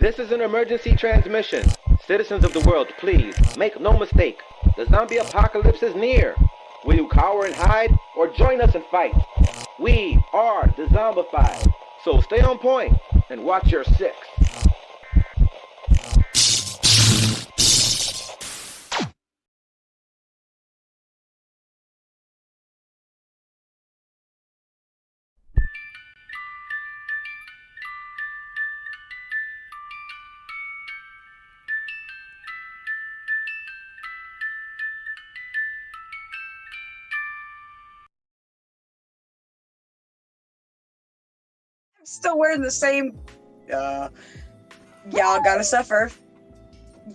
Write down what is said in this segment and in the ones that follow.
This is an emergency transmission. Citizens of the world, please, make no mistake. The zombie apocalypse is near. Will you cower and hide, or join us and fight? We are Dezombified. So stay on point and watch your six. Still wearing the same. Y'all gotta suffer.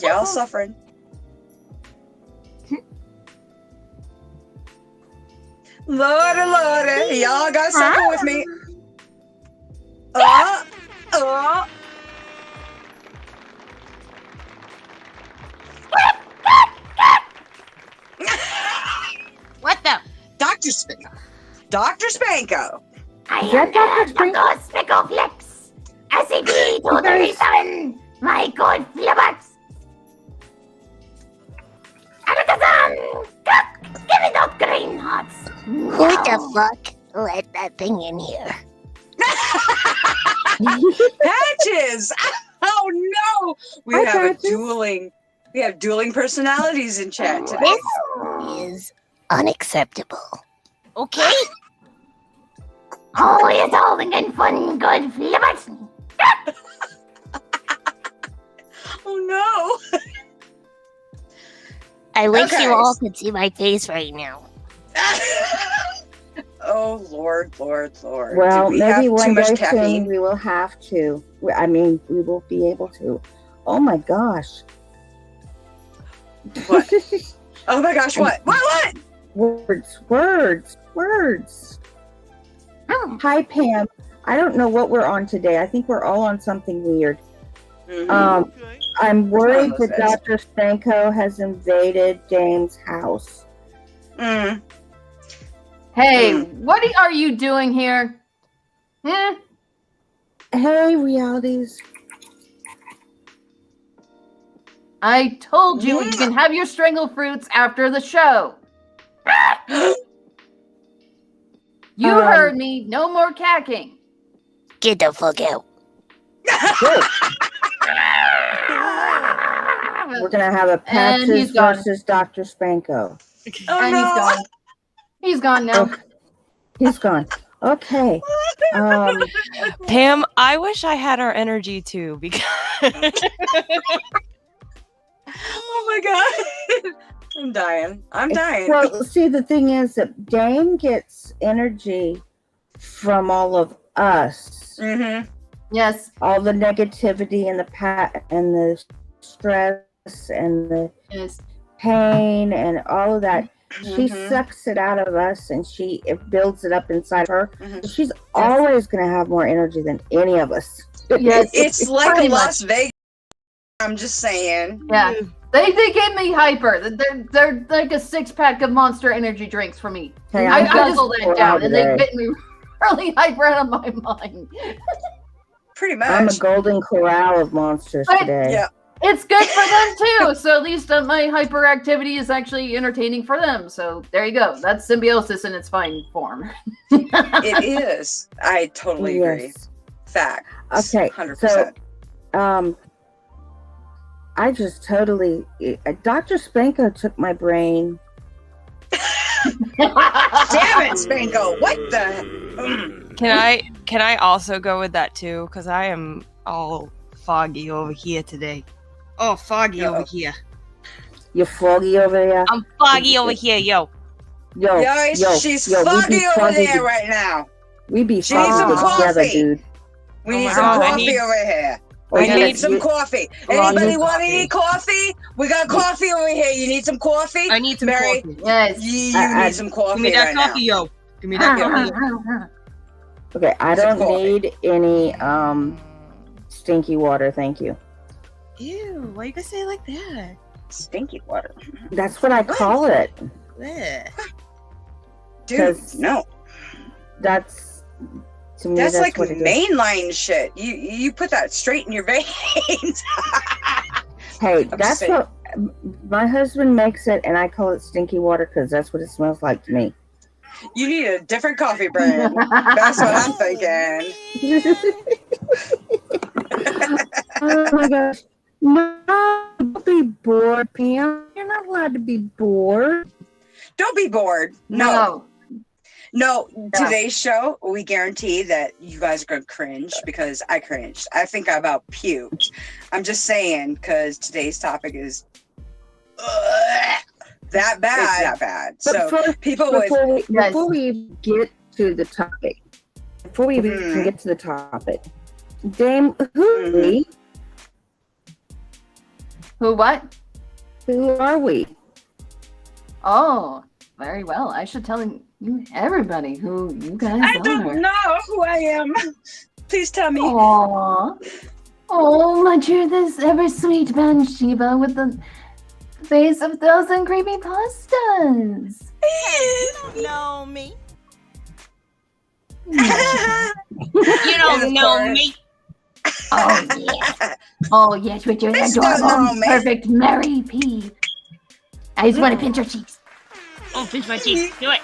Y'all suffering. Lordy, Lordy, y'all gotta suffer with me. What the? Dr. Spanko. Dr. Spanko. I am Dr. Spicoflex. SCP-237. My code Flubberts. Give me those green hearts. Who the fuck let that thing in here? Patches! Oh no! We Hi, have Patches. We have dueling personalities in chat today. This is unacceptable. Okay. Oh, it's all been fun, good Flubberts. Oh no! I wish Okay. you all could see my face right now. Oh Lord, Lord, Lord. Well, Did we have maybe too one much day caffeine? soon we will have to. I mean, we will be able to. Oh my gosh. What? Oh my gosh, what? What? Words. Oh. Hi, Pam. I don't know what we're on today. I think we're all on something weird. Mhm. I'm worried What's that wrong with Dr. Stanko has invaded Dame's house. Mm. Hey, what are you doing here? Hey, realities. I told you you can have your strangle fruits after the show. You heard me. No more cacking. Get the fuck out. We're gonna have a And he's Patches gone. versus Dr. Spanko. Oh And no! he's gone. He's gone now. Oh, he's gone. Okay. Pam, I wish I had our energy too because Oh my god! I'm dying. I'm dying. Well, see, the thing is that Dame gets energy from all of us. Mm-hmm. Yes. All the negativity and the stress and the Yes. pain and all of that. She Mhm. sucks it out of us and it builds it up inside her. Mhm. She's always going to have more energy than any of us. Yes. It's like Pretty Las Vegas. I'm just saying. Yeah. They get me hyper. They're like a 6-pack of Monster Energy drinks for me. Hey, I I'm guzzle just that down, and they today. get me really hyper out of my mind. Pretty much. I'm a golden corral of monsters But- today. Yeah. It's good for them too. So at least my hyperactivity is actually entertaining for them. So there you go. That's symbiosis in its fine form. It is. I totally agree. Yes. Fact. Okay, 100%. I just totally. Dr. Spanko took my brain. Damn it, Spanko! What the? can I also go with that too? Because I am all foggy over here today. Oh, foggy over here. You're foggy over there. I'm foggy over here, yo. Yo, She's we be foggy over foggy there right now. We be She needs foggy some together, coffee. dude. We Oh need my some God, I coffee need- over here. Or We you need need- some you- coffee. A lot of Anybody want coffee. any coffee? We got coffee over here. You need some coffee? I need some Mary, coffee. Yes. You I- need some coffee Give me that right coffee, yo. Give me that coffee. Okay, I Some don't coffee. need any stinky water, thank you. Ew, why you gotta say it like that? now. Stinky water. That's what I call it. Bleh. Dude, 'Cause- no. That's To me, That's like what it is. mainline shit. You put that straight in your veins. Hey, I'm that's saying. what my husband makes it, and I call it stinky water because that's what it smells like to me. You need a different coffee brand. That's what I'm thinking. Oh my gosh. No, don't be bored, Pam. You're not allowed to be bored. Don't be bored. No. Today's show, we guarantee that you guys are going to cringe because I cringed. I think I about puked. I'm just saying because today's topic is that bad. It's that bad. So before we get to the topic, Dame, who are we? Who what? Who are we? Oh, very well. I should tell you everybody who you guys are. I don't know who I am. Please tell me. Aww. Oh, my dear, this ever sweet Banshiva with the face of 1,000 creepy pastas. You don't know me. You don't know me. Oh, yeah. Oh, yes, with your adorable, perfect Mary P. I just want to pinch your cheeks. Oh, pinch my cheeks. Do it.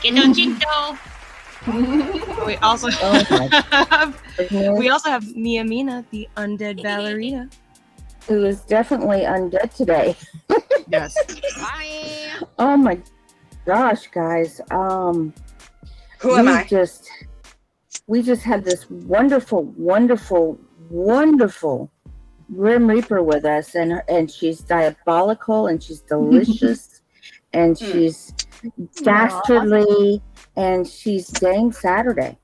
Get those cheeks, though. We also have Mia Mina, the undead ballerina, who is definitely undead today. Yes. Oh my gosh, guys. Who am I? We just had this wonderful Grim Reaper with us, and she's diabolical, and she's delicious, and she's dastardly, and she's Dame Saturday.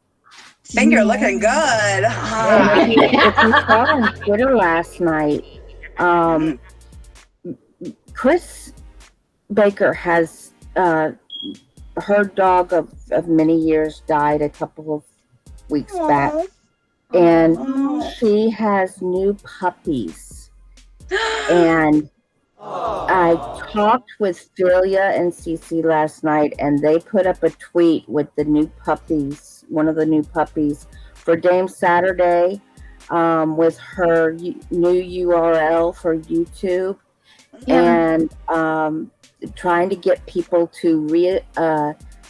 Finger looking good. If you saw on Twitter last night, Chris Baker has her dog of many years died a couple of weeks back, and she has new puppies. And I talked with Philia and Cece last night, and they put up a tweet with the new puppies, one of the new puppies for Dame Saturday, with her new URL for YouTube, and trying to get people to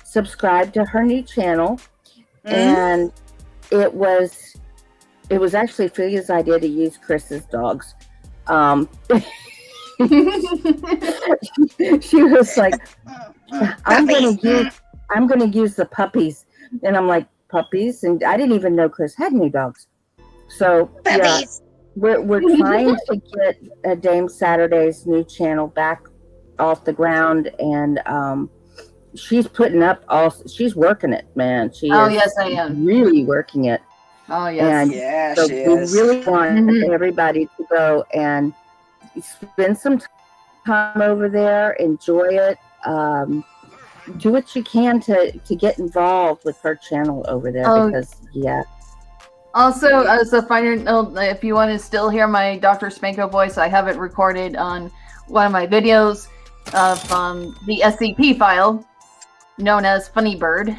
subscribe to her new channel. And it was actually Philia's idea to use Chris's dogs. She was like, I'm gonna use the puppies, and I'm like, puppies? And I didn't even know Chris had new dogs. So puppies. Yeah, we're trying to get Dame Saturday's new channel back off the ground, and she's putting up she's working it, man. Yes, I am really working it. Oh yes, and so she we is. really want everybody to go and spend some time over there, enjoy it, do what you can to get involved with her channel over there, because Also, as a final note, if you want to still hear my Dr. Spanko voice, I have it recorded on one of my videos of the SCP file known as Funny Bird.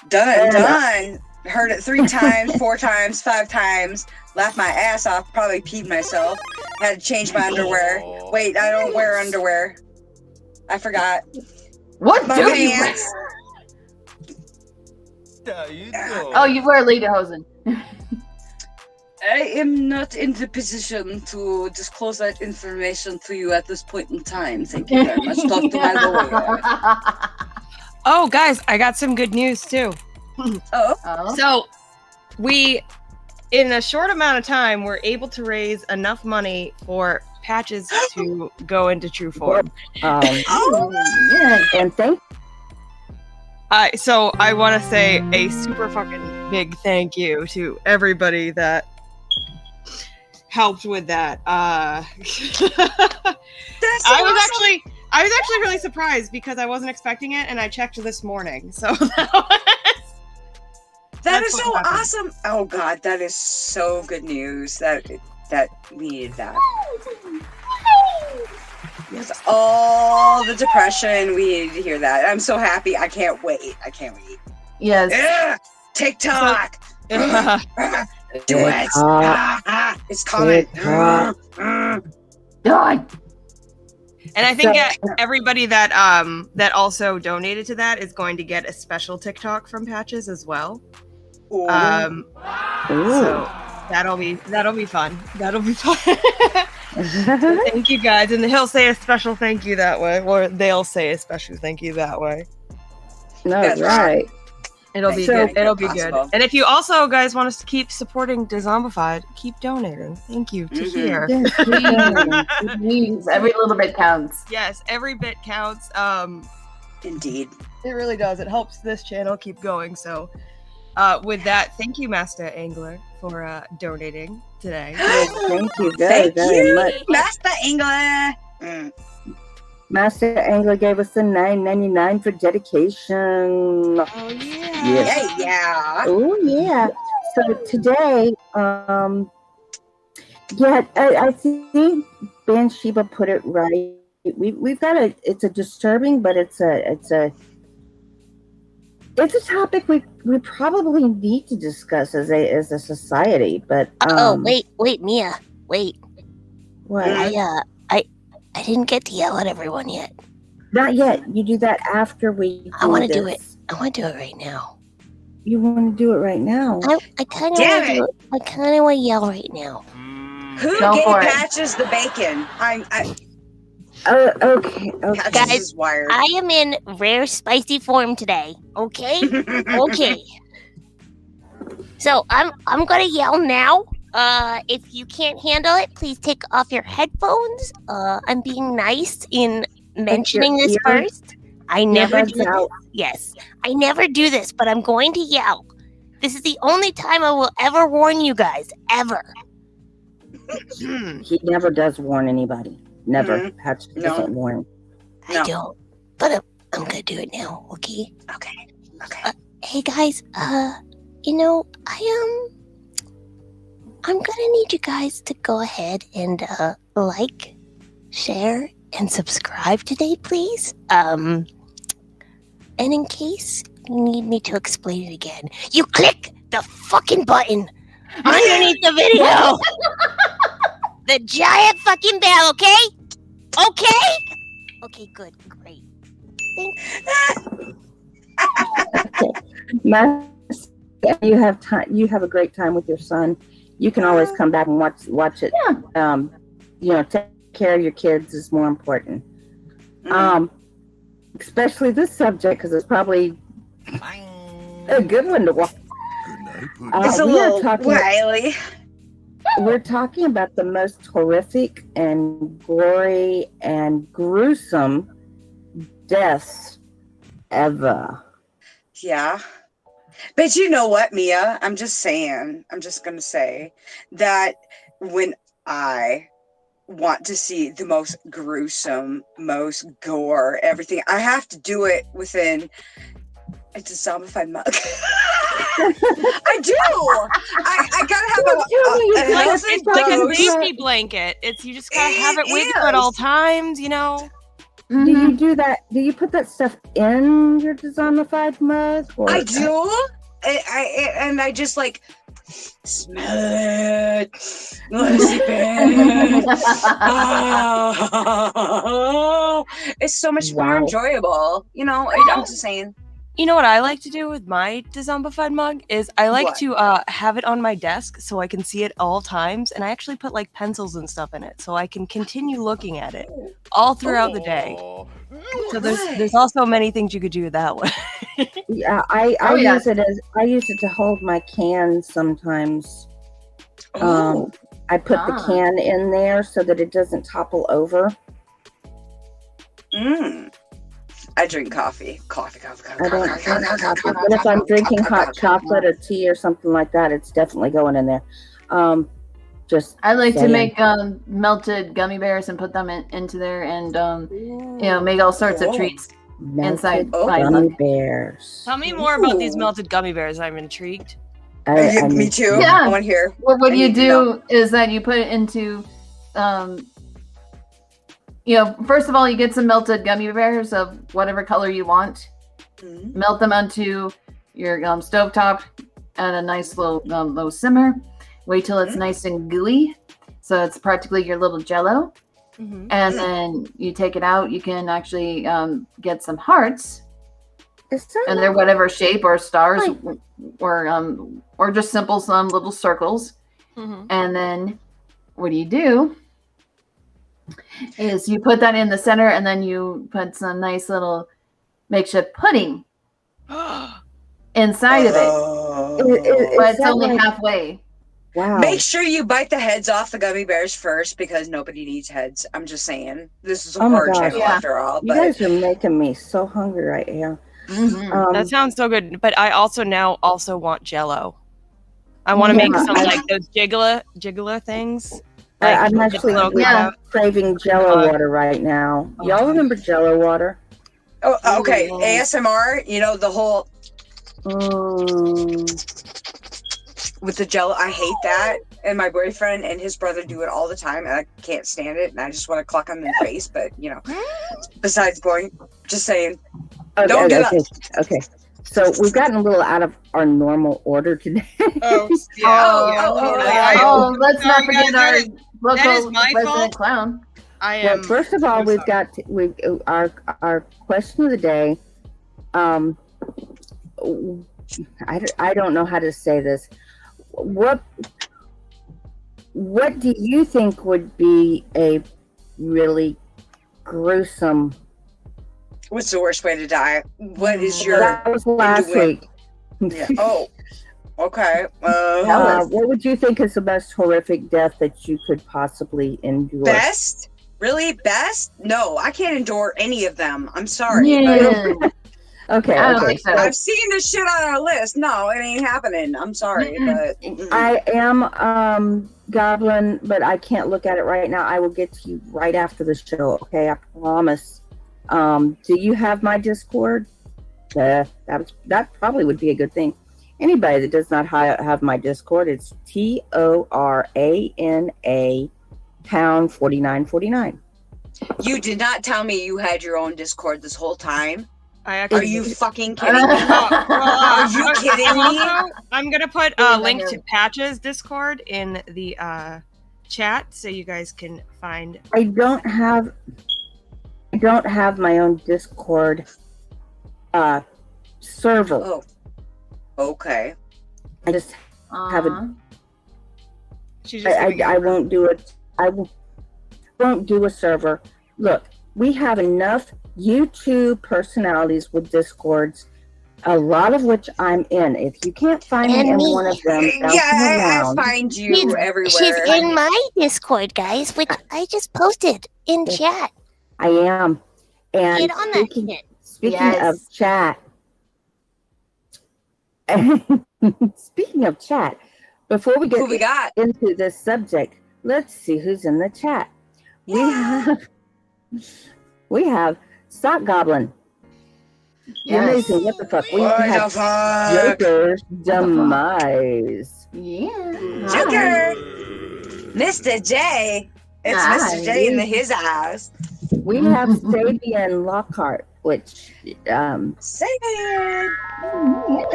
Done. Heard it 3 times, 4 times, 5 times. Laughed my ass off. Probably peed myself. Had to change my underwear. Wait, I don't wear underwear. I forgot. What my do pants. Oh, you wear lederhosen. I am not in the position to disclose that information to you at this point in time. Thank you very much. Talk to my lawyer. Oh, guys, I got some good news too. So we, in a short amount of time, were able to raise enough money for patches to go into true form. And thank. So I want to say a super fucking big thank you to everybody that helped with that. I was actually really surprised because I wasn't expecting it, and I checked this morning. So that is so awesome! Oh God, that is so good news. That we needed that. With all the depression, we needed to hear that. I'm so happy. I can't wait. Yes. Yeah, TikTok. Do it. It's coming. God. And I think everybody that that also donated to that is going to get a special TikTok from Patches as well. So that'll be fun. That'll be fun. So thank you guys, and he'll say a special thank you that way, or they'll say a special thank you that way. No, right. It'll be good. It'll be good. And if you also guys want us to keep supporting Dezombified, keep donating. Thank you to here. Yes, please. Every little bit counts. Yes, every bit counts. Indeed. It really does. It helps this channel keep going. So with that, thank you, Master Angler, for donating today. Thank you very much. Master Angler. Master Angler gave us a $9.99 for dedication. Oh yeah. Yeah. Oh yeah. So today, I think Ben Sheba put it right. We've got it's a disturbing, but it's a topic we probably need to discuss as a society. But wait, Mia, wait. What? I didn't get to yell at everyone yet. Not yet. You do that after we. I want to do it. I want to do it right now. You want to do it right now? I kind of want to do it. I kind of want to yell right now. Who gave Patches the bacon? Okay. Guys, I am in rare spicy form today. Okay. Okay. So I'm gonna yell now. If you can't handle it, please take off your headphones. I'm being nice in mentioning this first. I never do this. Yes, I never do this, but I'm going to yell. This is the only time I will ever warn you guys, ever. He never does warn anybody. Never. Patch doesn't warn. I don't. But I'm gonna do it now. Okay. Okay. Hey guys. I'm gonna need you guys to go ahead and like, share, and subscribe today, please. And in case you need me to explain it again, you click the fucking button underneath the video. The giant fucking bell, okay? Okay, good, great. Thanks. You have time. You have a great time with your son. You can always come back and watch it. Yeah. Take care of your kids is more important. Especially this subject, because it's probably a good one to watch. It's a little wily. We're talking about the most horrific and gory and gruesome deaths ever. Yeah. But you know what, Mia? I'm just going to say that when I want to see the most gruesome, most gore, everything, I have to do it within a zombified mug. I do. I gotta have it's like a safety blanket. You just gotta have it with you at all times, you know. Do you do that? Do you put that stuff in your zombified mug? I do. I just like smell it. It's so much more enjoyable. I'm just saying. You know what I like to do with my Dezombified mug is I like to have it on my desk so I can see it all times, and I actually put like pencils and stuff in it so I can continue looking at it all throughout the day. So there's also many things you could do that way. Yeah, I use it to hold my cans sometimes. I put the can in there so that it doesn't topple over. I drink coffee. Coffee. I don't drink coffee, but if I'm drinking hot chocolate or tea or something like that, it's definitely going in there. I like to make melted gummy bears and put them into there, and make all sorts of treats inside. Gummy bears. Tell me more about these melted gummy bears. I'm intrigued. Me too. Yeah. I want to hear. Well, what you do is that you put it into first of all, you get some melted gummy bears of whatever color you want. Mm-hmm. Melt them onto your stovetop at a nice low simmer. Wait till it's nice and gooey, so it's practically your little Jello. Mm-hmm. And then you take it out. You can actually get some hearts, and they're whatever shape or stars, or just simple some little circles. Mm-hmm. And then what do? Is you put that in the center, and then you put some nice little makeshift pudding inside of it. But it's only halfway. Wow. Make sure you bite the heads off the gummy bears first, because nobody needs heads. I'm just saying. This is a horror channel after all. You guys are making me so hungry right here. Mm-hmm. That sounds so good. But I also want Jello. I want to make some like those jiggler things. Like, I'm actually craving Jello water right now. Y'all remember Jello water? Oh, okay. ASMR. The whole with the Jello. I hate that. And my boyfriend and his brother do it all the time, and I can't stand it. And I just want to cluck them in the face. But besides point, just saying. Don't do that. Okay. So we've gotten a little out of our normal order today. Let's not forget our local resident clown. Well, first of all, we've got our question of the day. I don't know how to say this. What do you think would be a really gruesome? What's the worst way to die? What is your? That was last week. Yeah. Oh, okay. What would you think is the most horrific death that you could possibly endure? Best? Really? Best? No, I can't endure any of them. I'm sorry. Yeah. Okay. I've seen this shit on our list. No, it ain't happening. I'm sorry, but I am Goblin, but I can't look at it right now. I will get to you right after the show. Okay, I promise. Do you have my Discord? That probably would be a good thing. Anybody that does not have my Discord, it's TORANA #4949. You did not tell me you had your own Discord this whole time. Are you fucking kidding me? Are you kidding me? I'm gonna put a link to Patch's Discord in the chat so you guys can find. I don't have my own Discord server. Oh, okay. I just have a. I won't do it. I won't do a server. Look, we have enough YouTube personalities with Discords, a lot of which I'm in. If you can't find me in one of them, I find you everywhere. She's in my Discord, guys, which I just posted in chat. I am. And get on that shit. Speaking of chat, before we get into this subject, let's see who's in the chat. We have Sock Goblin. Amazing. What the fuck? We have Joker's Demise. Yeah. Joker. Mr. J. It's Mr. J in his eyes. We have Sabian Lockhart, which Sabian.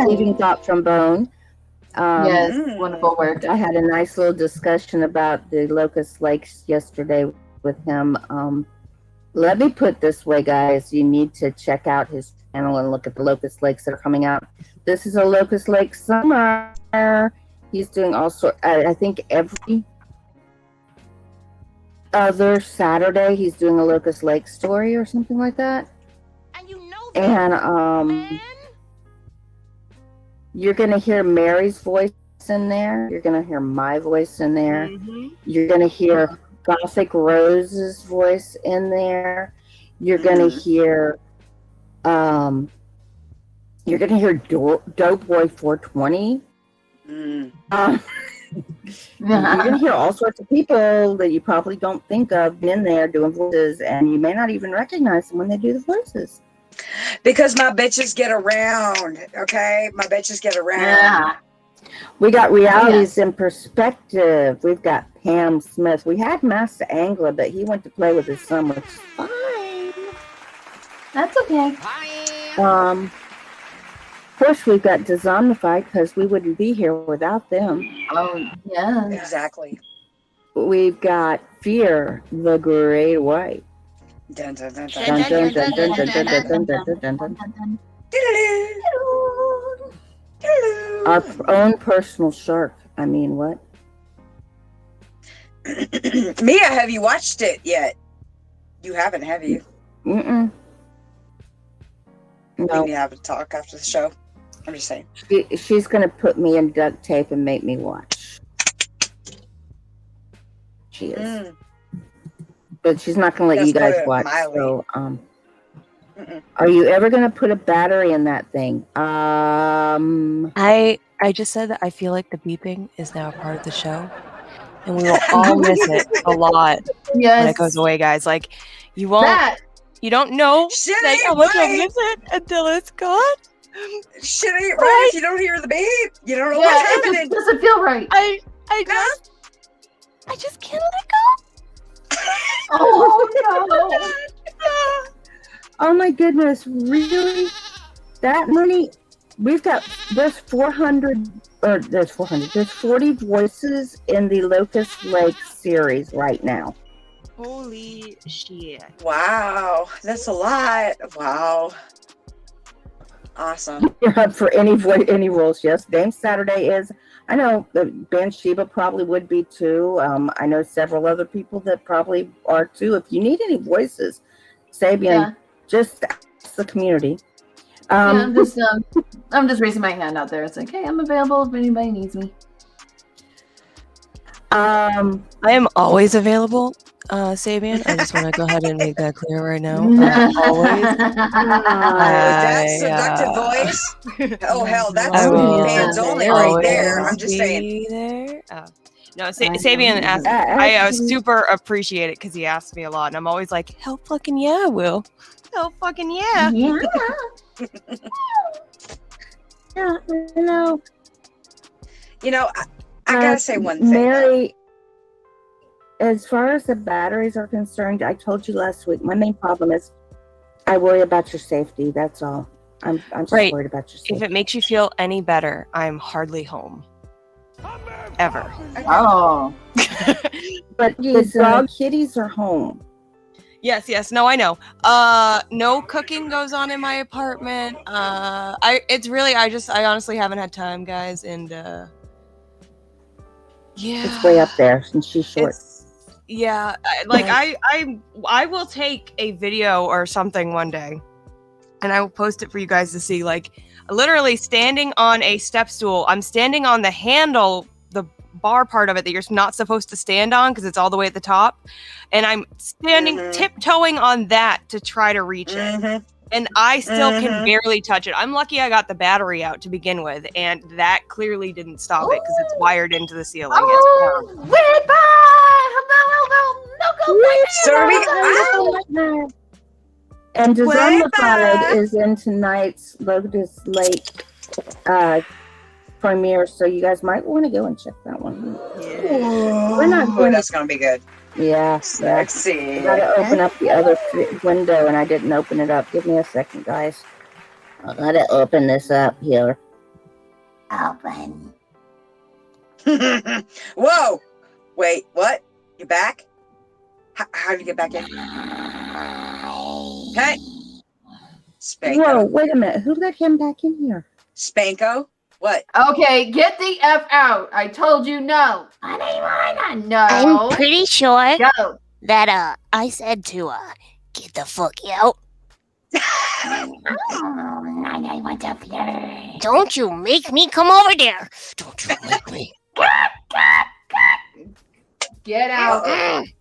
Leaving Thought from Bone. Yes, wonderful work. I had a nice little discussion about the Locust Lakes yesterday with him. Let me put it this way, guys. You need to check out his channel and look at the Locust Lakes that are coming out. This is a Locust Lake summer. He's doing all sorts. I think every other Saturday he's doing a Locust Lake story or something like that. And you're gonna hear Mary's voice in there. You're gonna hear my voice in there. Mm-hmm. You're gonna hear Gothic Rose's voice in there. You're gonna hear Dope Boy 420. You're gonna hear all sorts of people that you probably don't think of in there doing voices, and you may not even recognize them when they do the voices. Because my bitches get around, okay? My bitches get around. Yeah. We got realities in perspective. We've got Pam Smith. We had Master Angler, but he went to play with his son, which is fine. That's okay. Of course, we've got Dezombified because we wouldn't be here without them. Oh, yeah. Exactly. We've got Fear, the Great White. Dun, dun, dun, dun. Dun, dun, dun, dun, dun, dun, dun, dun, dun, dun, dun. Our own personal shark. I mean, what? Mia, have you watched it yet? You haven't, have you? Mm-mm. No. Maybe have a talk after the show. I'm just saying. She's going to put me in duct tape and make me watch. She is. But she's not going to let you guys watch. So, are you ever going to put a battery in that thing? I just said that I feel like the beeping is now a part of the show, and we will all miss it a lot when it goes away, guys. Like, you won't, you don't know like, how much I'll miss it until it's gone. Shit ain't right if you don't hear the beep. You don't know what's happening. It doesn't feel right. I just can't let it go. Oh no. Oh my goodness, really? That many? There's 400, or there's 40 voices in the Locust Lake series right now. Holy shit. Wow, that's a lot. Wow. Awesome. You're up for any roles, yes. Dame Saturday is. I know Ben Sheba probably would be too. I know several other people that probably are too. If you need any voices, Sabian, just ask the community. I'm just raising my hand out there. It's like, hey, I'm available if anybody needs me. I am always available, Sabian. I just want to go ahead and make that clear right now. Always. That seductive voice. Oh hell, that's fans only right there. I'm just saying. There. No, Sabian asked. I super appreciate it because he asked me a lot, and I'm always like, hell fucking yeah, I will. Hell fucking yeah. Yeah, hello. You know, I gotta say one thing. Mary, as far as the batteries are concerned, I told you last week, my main problem is I worry about your safety. That's all. I'm just worried about your safety. If it makes you feel any better, I'm hardly home. Ever. Oh. But the dog kitties are home. Yes. No, I know. No cooking goes on in my apartment. I honestly haven't had time, guys, and yeah. It's way up there since she's short. I will take a video or something one day and I will post it for you guys to see. Like, literally standing on a step stool. I'm standing on the handle, the bar part of it that you're not supposed to stand on because it's all the way at the top. And I'm standing tiptoeing on that to try to reach it. And I still can barely touch it. I'm lucky I got the battery out to begin with, and that clearly didn't stop it because it's wired into the ceiling. And Dezombified is in tonight's Locust Lake premiere, so you guys might want to go and check that one. Yeah. We're not going. That's gonna be good. Yeah, sexy. I gotta open up the other window, and I didn't open it up. Give me a second, guys. I gotta open this up here. Open. Whoa! Wait, what? You back? How did you get back in? Hey, Spanko. Whoa! Wait a minute. Who let him back in here? Spanko. What? Okay, get the F out. I told you no. No. I'm pretty sure Go. that I said to get the fuck out. Don't you make me come over there. Don't you make me. Get out.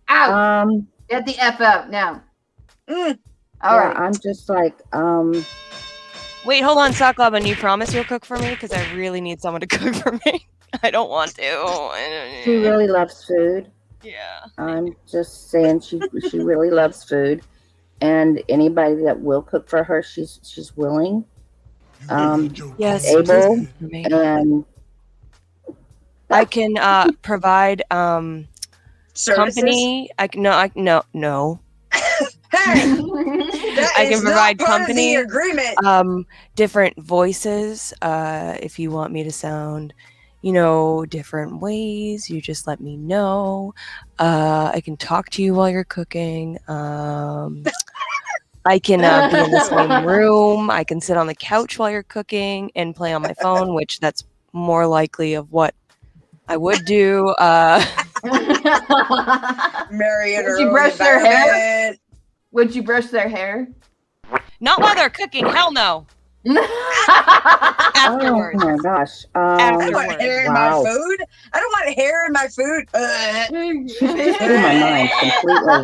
Out. Get the F out now. All right. I'm just like, Wait, hold on, Socklob, and you promise you'll cook for me? Because I really need someone to cook for me. I don't want to. She really loves food. Yeah. I'm just saying she really loves food. And anybody that will cook for her, she's willing. Yes, able. And I can provide company. No. Hey, I can provide company, agreement. Different voices. If you want me to sound, different ways, you just let me know. I can talk to you while you're cooking. I can be in the same room. I can sit on the couch while you're cooking and play on my phone, which that's more likely of what I would do. Marion, would you brush their hair? Would you brush their hair? Not while they're cooking. Hell no. Afterwards. Oh my gosh. I don't want hair in my food. I don't want hair in my food. Blew my mind completely.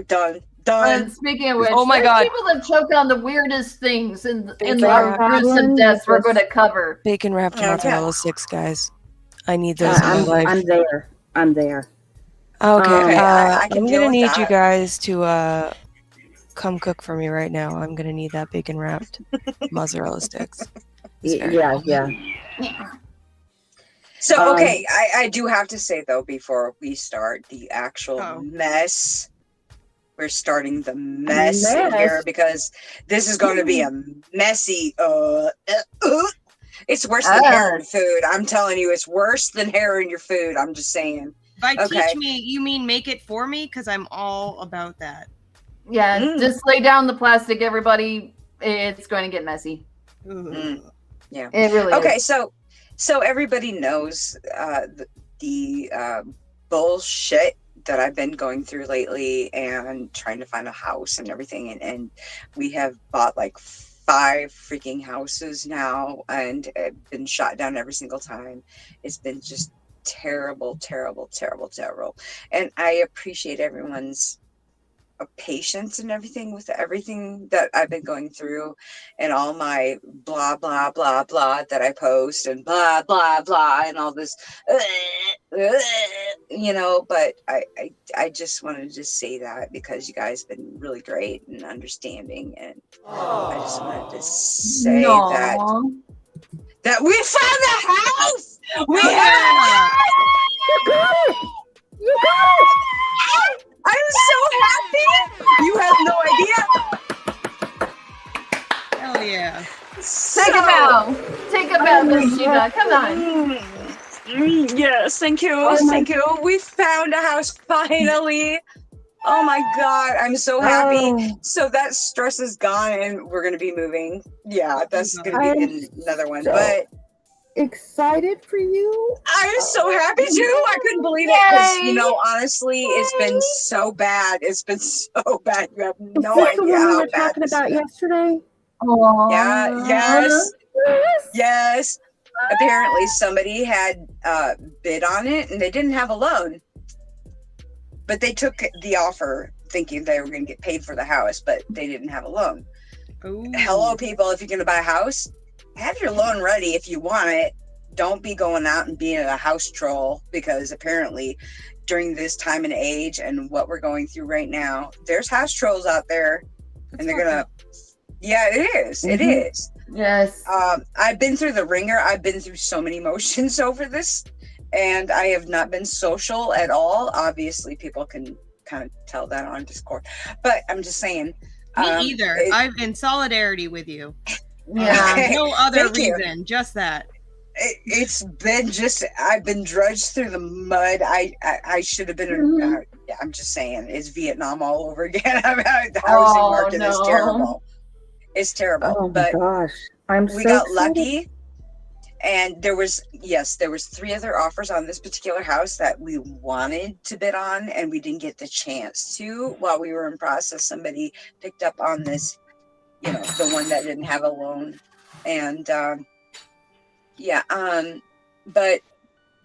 Done. And speaking of which, oh my God, people that choke on the weirdest things in the gruesome deaths we're going to cover. Bacon wrapped mozzarella sticks, guys. I need those in my life. I'm there. Okay. I'm gonna need you guys to come cook for me right now. I'm gonna need that bacon wrapped mozzarella sticks. Yeah. So okay, I do have to say though, before we start the actual mess, we're starting the mess in here because this is going to be a messy. It's worse than hair in food. I'm telling you, it's worse than hair in your food. I'm just saying. By teach me, you mean make it for me? Because I'm all about that. Yeah, just lay down the plastic, everybody. It's going to get messy. Yeah, it really is. So everybody knows the bullshit that I've been going through lately and trying to find a house and everything. And we have bought like 5 freaking houses now and been shot down every single time. It's been just terrible. And I appreciate everyone's patience and everything with everything that I've been going through and all my blah blah blah blah that I post and blah blah blah and all this but I just wanted to just say that because you guys have been really great and understanding, and I just wanted to say that we found the house. We have you got it. I'm so happy. You have no idea. Hell yeah. Take a bow, Miss Shiva. Come on. Yes, thank you. Thank you. We found a house finally. Oh my God, I'm so happy. So that stress is gone and we're going to be moving. Yeah, that's going to be another one. But excited for you. I'm so happy too. I couldn't believe it because honestly, it's been so bad. It's been so bad. You have no idea how we were talking about yesterday. Oh yeah. Yes. Apparently, somebody had bid on it and they didn't have a loan, but they took the offer thinking they were going to get paid for the house, but they didn't have a loan. Ooh. Hello, people! If you're going to buy a house, have your loan ready if you want it. Don't be going out and being a house troll, because apparently during this time and age and what we're going through right now, there's house trolls out there. And they're going to, it is. Mm-hmm. It is. Yes. I've been through the ringer. I've been through so many emotions over this, and I have not been social at all. Obviously, people can kind of tell that on Discord, but I'm just saying. Me either. I'm in solidarity with you. Yeah. No other reason, just that. It's been I've been drudged through the mud. I should have been. I'm just saying, it's Vietnam all over again. The housing market is terrible. It's terrible. Oh my gosh. We got lucky, and there was 3 other offers on this particular house that we wanted to bid on, and we didn't get the chance to while we were in process. Somebody picked up on this, the one that didn't have a loan, and but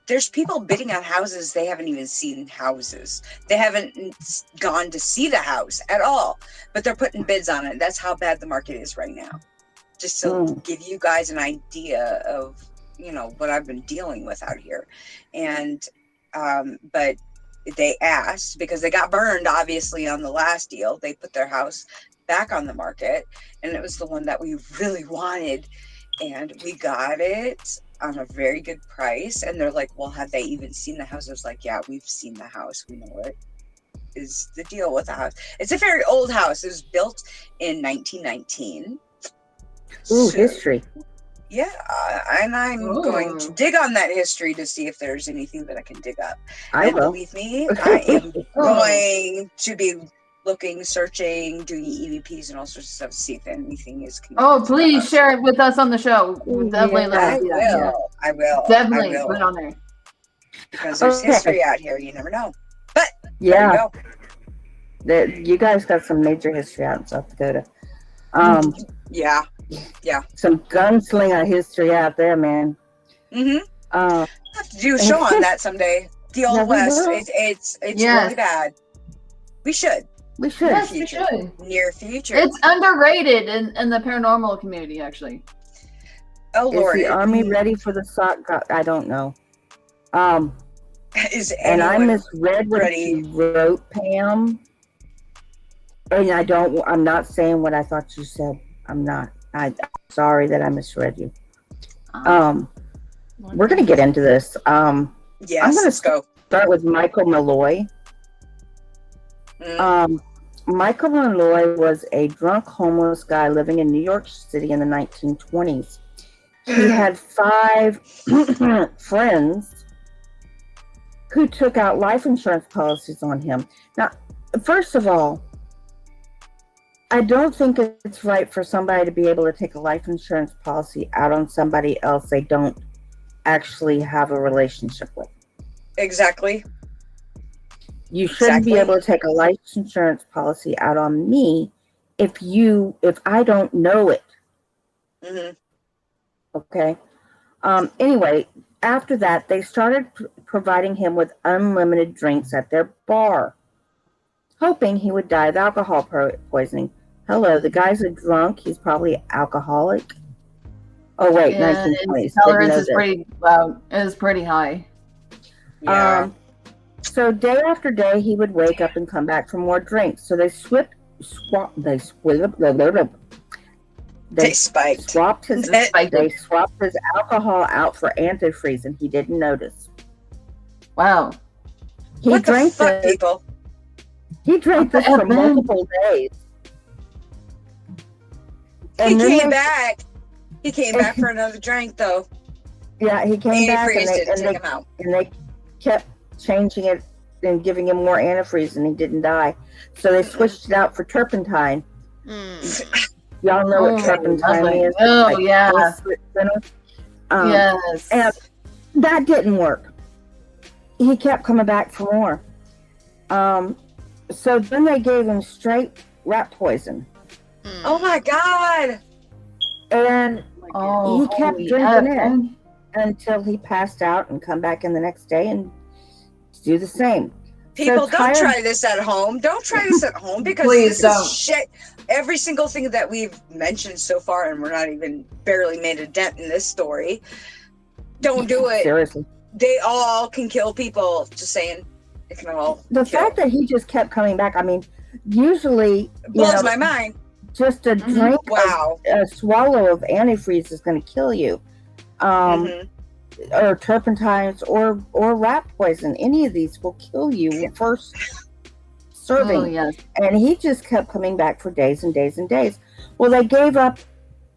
there's people bidding on houses. They haven't even seen houses. They haven't gone to see the house at all, but they're putting bids on it. That's how bad the market is right now. Just to give you guys an idea of, what I've been dealing with out here. And, but they asked because they got burned, obviously, on the last deal. They put their house back on the market, and it was the one that we really wanted. And we got it on a very good price. And they're like, well, have they even seen the house? I was like, yeah, we've seen the house. We know it is the deal with the house. It's a very old house. It was built in 1919. Ooh, history. Yeah, and I'm going to dig on that history to see if there's anything that I can dig up. I will. Believe me, I am going to be looking, searching, doing EVPs and all sorts of stuff to see if anything is connected. Oh, please share it with us on the show. We'll definitely I will. Definitely put it on there. Because there's history out here, you never know. But yeah, you guys got some major history out in South Dakota. Yeah. Some gunslinger history out there, man. Mm-hmm. I'll have to do a show on that someday. The Old West. It's really bad. We should. Yes, we should. Near future. It's underrated in the paranormal community, actually. Oh Lord! Is the army ready for the sock? I don't know. Is and I misread what you wrote, Pam. And I'm not saying what I thought you said. I'm not. I'm sorry that I misread you. We're gonna get into this. Yes, I'm gonna start with Michael Malloy. Michael Malloy was a drunk homeless guy living in New York City in the 1920s. He had 5 friends who took out life insurance policies on him. Now, first of all, I don't think it's right for somebody to be able to take a life insurance policy out on somebody else they don't actually have a relationship with. Exactly. You shouldn't be able to take a life insurance policy out on me if I don't know it. Mm-hmm. Okay. Anyway, after that, they started providing him with unlimited drinks at their bar, hoping he would die of alcohol poisoning. Hello, the guy's a drunk. He's probably alcoholic. Oh wait, 1920s. Tolerance is pretty high. Yeah. So day after day, he would wake up and come back for more drinks. So they swapped his alcohol out for antifreeze, and he didn't notice. Wow. What the fuck, people? He drank this for multiple days. He came back. He came back for another drink, though. Yeah, he came back, and they kept changing it and giving him more antifreeze, and he didn't die. So they switched it out for turpentine. Y'all know what turpentine is? Oh, yeah. Yes. And that didn't work. He kept coming back for more. So then they gave him straight rat poison. Oh my God! And he kept drinking it until he passed out and come back in the next day and do the same. People, don't try this at home. Don't try this at home because this is shit. Every single thing that we've mentioned so far, and we're not even barely made a dent in this story. Don't do it. Seriously. They all can kill people. Just saying. It can all fact that he just kept coming back, I mean, usually blows my mind. Just a drink, a swallow of antifreeze is going to kill you. Or turpentines or rat poison. Any of these will kill you first serving. Oh, yes. And he just kept coming back for days and days and days. Well, they gave up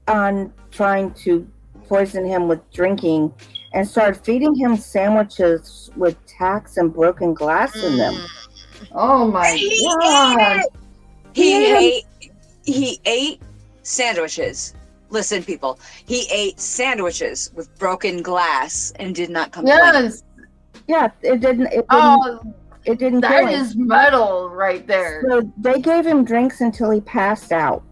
on trying to poison him with drinking and started feeding him sandwiches with tacks and broken glass in them. Oh my God. He ate sandwiches. Listen, people, he ate sandwiches with broken glass and did not complain. Yes. Yeah, it didn't That kill him. is metal right there. So they gave him drinks until he passed out.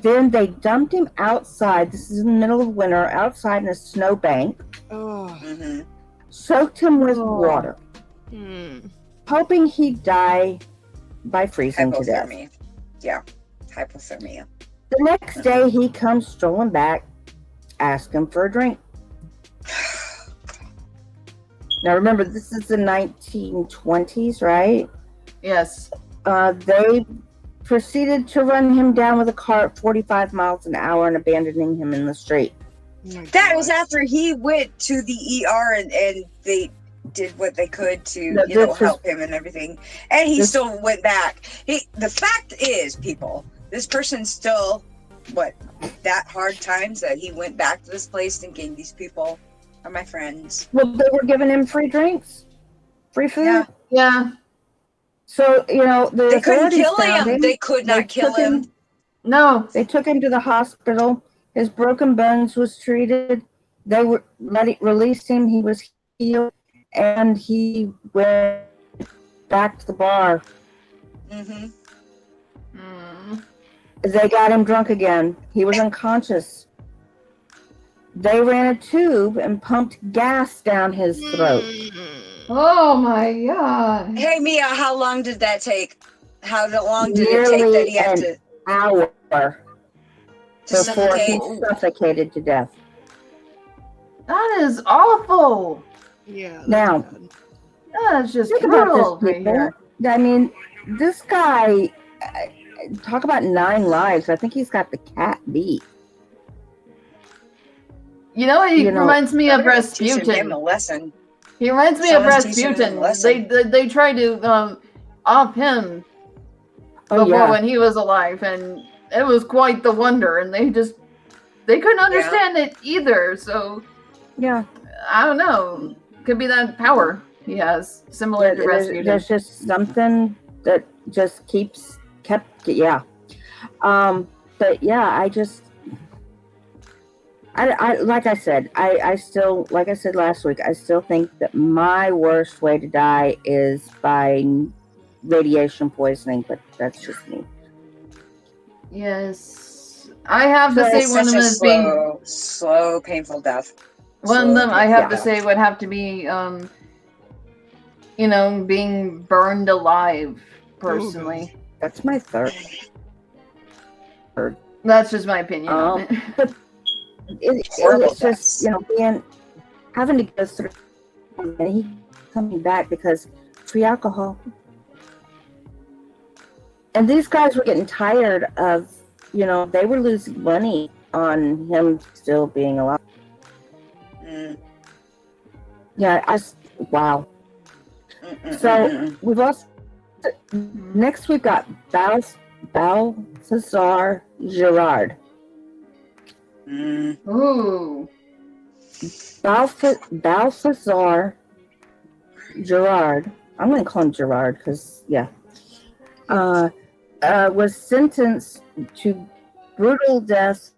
Then they dumped him outside. This is in the middle of winter, outside in a snowbank. Soaked him with water, hoping he'd die by freezing to death. Yeah, hypothermia. The next day, he comes strolling back, asking for a drink. Now, remember, this is the 1920s, right? Yes. They proceeded to run him down with a car at 45 miles an hour and abandoning him in the street. That was after he went to the ER and they did what they could to help him and everything, and he still went back. The fact is, people, this person's still that hard times that he went back to this place thinking these people are my friends. Well, they were giving him free drinks, free food. Yeah. So they couldn't kill him. They could not kill him. No, they took him to the hospital. His broken bones was treated. They released him. He was healed, and he went back to the bar. Mm-hmm. They got him drunk again. He was unconscious. They ran a tube and pumped gas down his throat. Oh my God! Hey Mia, how long did that take? How long did it take that he had to? An hour before he suffocated to death. That is awful. Yeah. Now, that's just brutal right here. I mean, this guy. Talk about 9 lives. I think he's got the cat beat. He reminds me of Rasputin. He reminds me of Rasputin. They tried to off him before when he was alive, and it was quite the wonder. And they couldn't understand it either. So I don't know. Could be that power he has, similar to Rasputin. There's just something that just kept. But yeah, I like I said last week, I still think that my worst way to die is by radiation poisoning, but that's just me. Yes. I have to say one of them is being slow, painful death. One of them I have to say would have to be being burned alive personally. That's my third. That's just my opinion on it. But it's just having to go through, and he coming back because free alcohol. And these guys were getting tired of, they were losing money on him still being alive. Yeah, wow. So we've also next we've got Balthazar Gerard. Ooh. Balthazar Gerard. I'm going to call him Gerard because, was sentenced to brutal death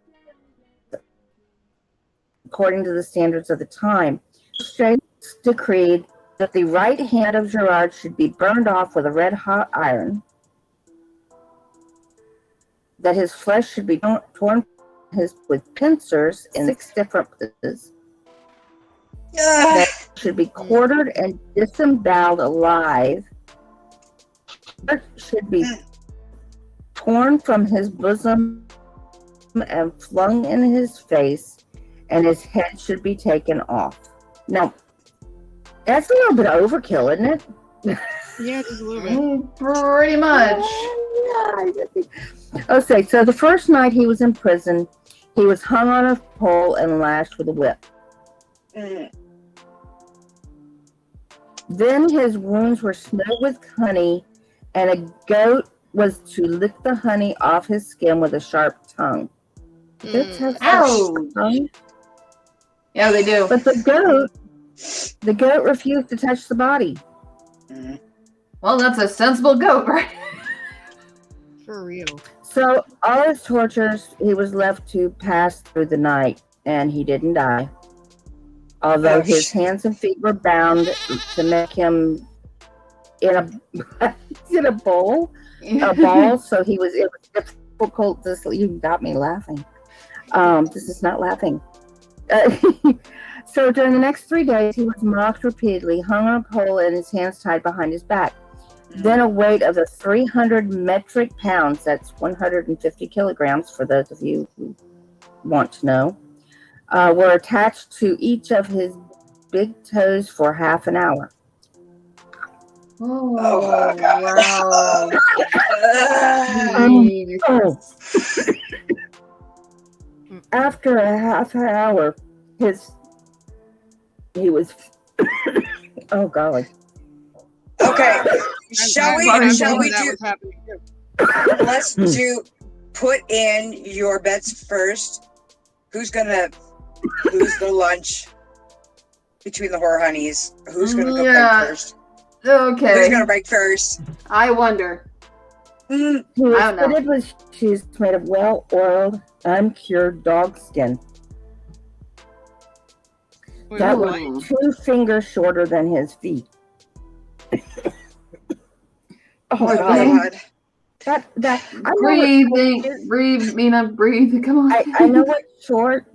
according to the standards of the time. Straight decreed that the right hand of Gerard should be burned off with a red-hot iron, that his flesh should be torn with pincers in 6 different places, that should be quartered and disemboweled alive, that should be torn from his bosom and flung in his face, and his head should be taken off. Now, that's a little bit of overkill, isn't it? Yeah, just a little bit. Pretty much. Okay, so the first night he was in prison, he was hung on a pole and lashed with a whip. Then his wounds were smeared with honey, and a goat was to lick the honey off his skin with a sharp tongue. Goats have sharp tongue? Yeah, they do. But the goat refused to touch the body. Well, that's a sensible goat, right? For real. So all his tortures, he was left to pass through the night, and he didn't die. Although his hands and feet were bound to make him in a ball, so it was difficult to sleep. You got me laughing. This is not laughing. So during the next 3 days, he was mocked repeatedly, hung on a pole, and his hands tied behind his back. Then a weight of 300 metric pounds, that's 150 kilograms for those of you who want to know, were attached to each of his big toes for half an hour. Oh my God. after a half an hour, he was, oh golly. Okay, shall we do, let's do, put in your bets first. Who's the lunch between the whore honeys? Who's gonna go break first? Okay. Who's gonna break first? I wonder. He was fitted with shoes made of well-oiled, uncured dog skin. That was 2 fingers shorter than his feet. Oh my God. That breathe, Mina, breathe. Come on. I know what short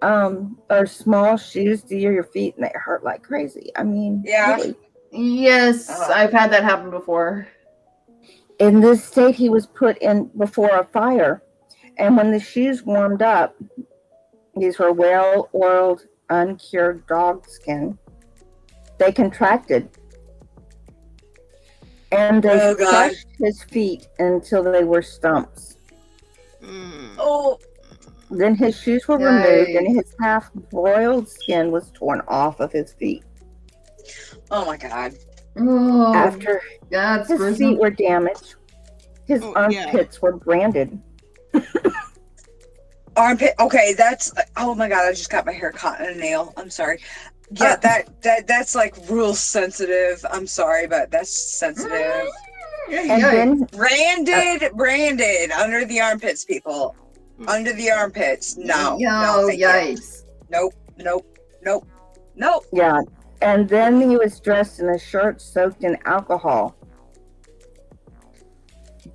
or small shoes do to your feet, and they hurt like crazy. I mean, yeah. Really. Yes, I've had that happen before. In this state, he was put in before a fire, and when the shoes warmed up, these were well-oiled, uncured dog skin. They contracted, and they crushed his feet until they were stumps. Oh. Then his shoes were removed, and his half-boiled skin was torn off of his feet. Oh my God. Oh, after his feet were damaged, his armpits were branded. Armpit. Okay, that's. Oh my God! I just got my hair caught in a nail. I'm sorry. Yeah, that's like real sensitive. I'm sorry, but that's sensitive. And then branded under the armpits, people. Under the armpits. No. No, yikes. Nope. Yeah. And then he was dressed in a shirt soaked in alcohol.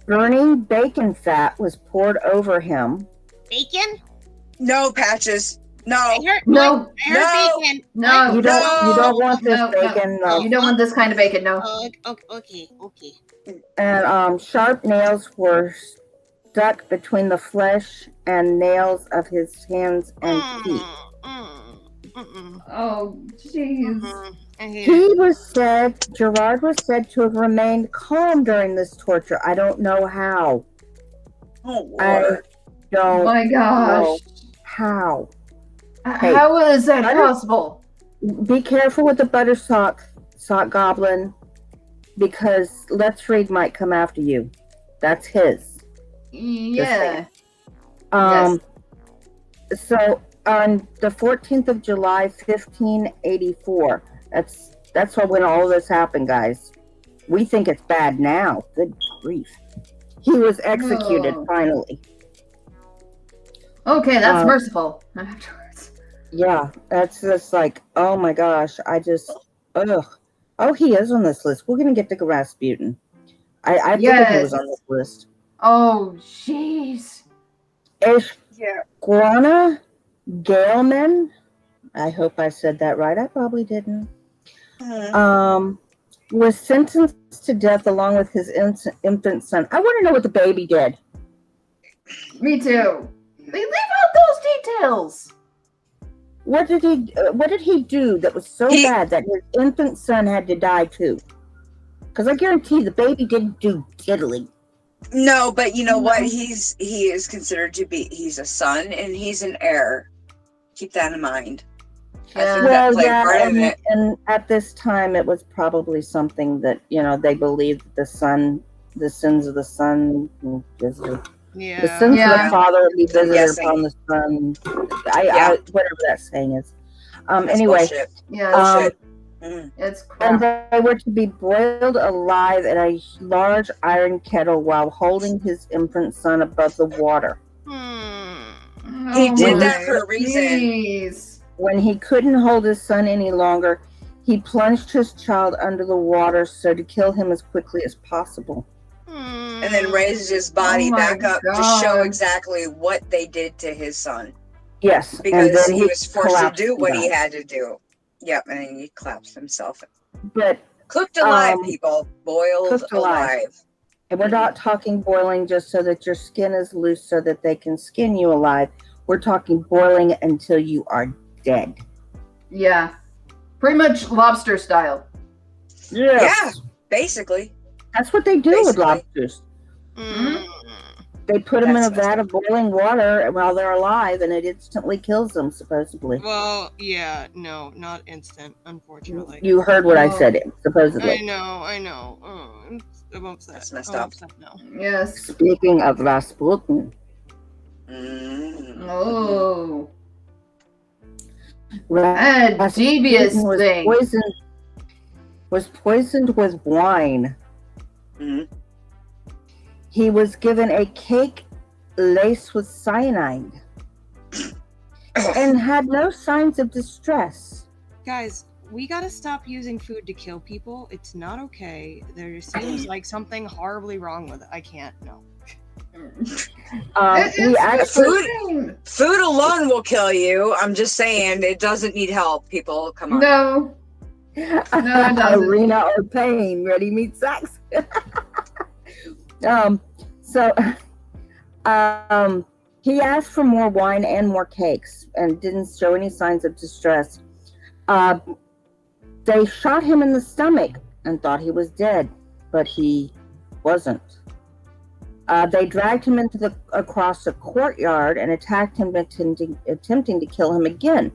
Burning bacon fat was poured over him. Bacon? No, Patches. No. No. Bacon. No. You don't want this bacon. No. You don't want this kind of bacon. No. Okay. And sharp nails were stuck between the flesh and nails of his hands and feet. Oh, jeez. Gerard was said to have remained calm during this torture. I don't know how. Oh, Lord. Oh my gosh. Know how. Hey, how is that possible? Be careful with the butter sock goblin, because Let's Read might come after you. That's his. Yeah. Yes. So on the 14th of July, 1584, that's when all of this happened, guys. We think it's bad now. Good grief. He was executed finally. Okay, that's merciful. Afterwards. Yeah, that's just like, oh my gosh, ugh. Oh, he is on this list. We're going to get to Rasputin. I figured he was on this list. Oh, jeez. Iguana Galeman, I hope I said that right. I probably didn't. Was sentenced to death along with his infant son. I want to know what the baby did. Me too. They leave out those details. What did he do that was so bad that his infant son had to die too? Because I guarantee the baby didn't do diddly. No, but you know what? He is considered to be. He's a son and he's an heir. Keep that in mind. And at this time, it was probably something that they believed the sins of the son, the sins of the father would be visited upon the son. Whatever that saying is. Anyway, it's crap. And they were to be boiled alive in a large iron kettle while holding his infant son above the water. He did that for a reason. Geez. When he couldn't hold his son any longer, he plunged his child under the water so to kill him as quickly as possible. And then raised his body back up to show exactly what they did to his son. Yes. Because he was forced to do what he had to do. Yep, and then he collapsed himself. But cooked alive, people. Boiled alive. And we're not talking boiling just so that your skin is loose so that they can skin you alive. We're talking boiling until you are dead. Yeah. Pretty much lobster style. Yes. Yeah, basically. That's what they do with lobsters. They put them in a vat of boiling water while they're alive, and it instantly kills them, supposedly. Well, yeah, no, not instant, unfortunately. You heard what I said, supposedly. I know. I'm upset. That's messed I'm up. upset now. Yes. Speaking of Rasputin. Oh. That devious thing. Was poisoned with wine. Mm-hmm. He was given a cake laced with cyanide and had no signs of distress. Guys, we gotta stop using food to kill people. It's not okay. There seems like something horribly wrong with it. I can't, no. Food alone will kill you. I'm just saying, it doesn't need help, people. Come on. No, it doesn't. Arena or pain, ready meat sex. He asked for more wine and more cakes and didn't show any signs of distress. They shot him in the stomach and thought he was dead, but he wasn't. They dragged him across a courtyard and attacked him, attempting to kill him again.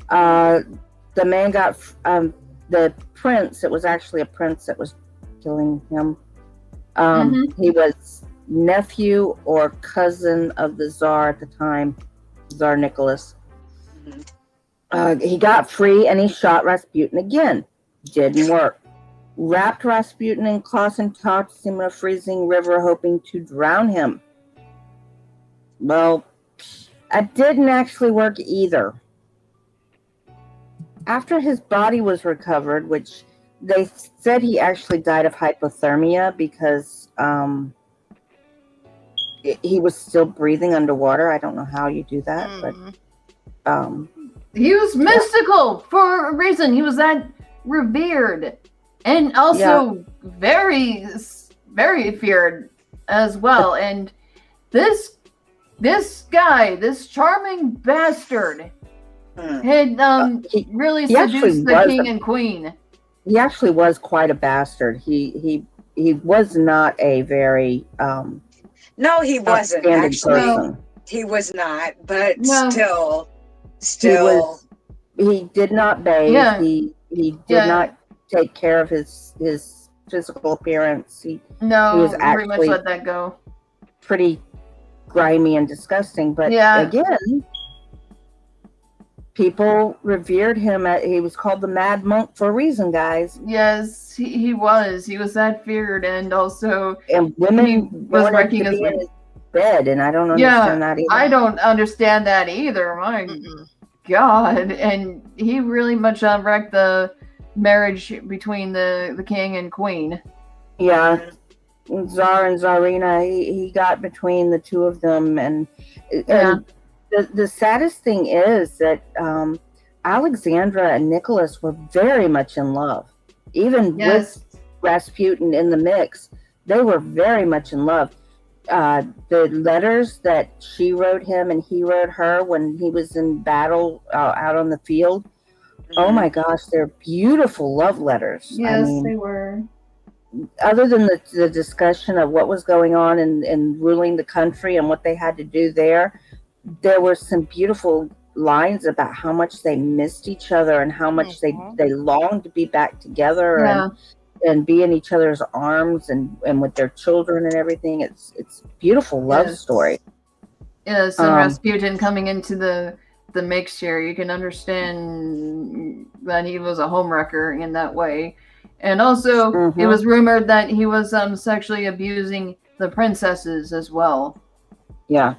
The man got the prince. It was actually a prince that was killing him. He was nephew or cousin of the Tsar at the time, Tsar Nicholas. He got free and he shot Rasputin again. Didn't work. Wrapped Rasputin in cloths and tossed him in a freezing river, hoping to drown him. Well, it didn't actually work either. After his body was recovered, which they said he actually died of hypothermia because he was still breathing underwater. I don't know how you do that, but he was mystical for a reason. He was that revered and also very, very feared as well. And this guy, this charming bastard, had really seduced the king and queen. He actually was quite a bastard. He was not a very no, he wasn't actually. No, he was not, but still he did not bathe. Yeah. He did not take care of his physical appearance. He was very much let that go. Pretty grimy and disgusting, but again, people revered him. He was called the Mad Monk for a reason, guys. Yes, he was. He was that feared, and also women was wrecking his bed, and I don't understand that either. I don't understand that either. My God, and he really much wrecked the marriage between the king and queen. Yeah, Tsar and Tsarina. He got between the two of them, and the saddest thing is that Alexandra and Nicholas were very much in love. Even with Rasputin in the mix, they were very much in love. The letters that she wrote him and he wrote her when he was in battle out on the field, oh my gosh, they're beautiful love letters. Yes, they were. Other than the discussion of what was going on in ruling the country and what they had to do there were some beautiful lines about how much they missed each other and how much they longed to be back together and be in each other's arms and with their children and everything. It's a beautiful love story. Yes, and Rasputin coming into the mixture, you can understand that he was a homewrecker in that way. And also, it was rumored that he was sexually abusing the princesses as well. Yeah.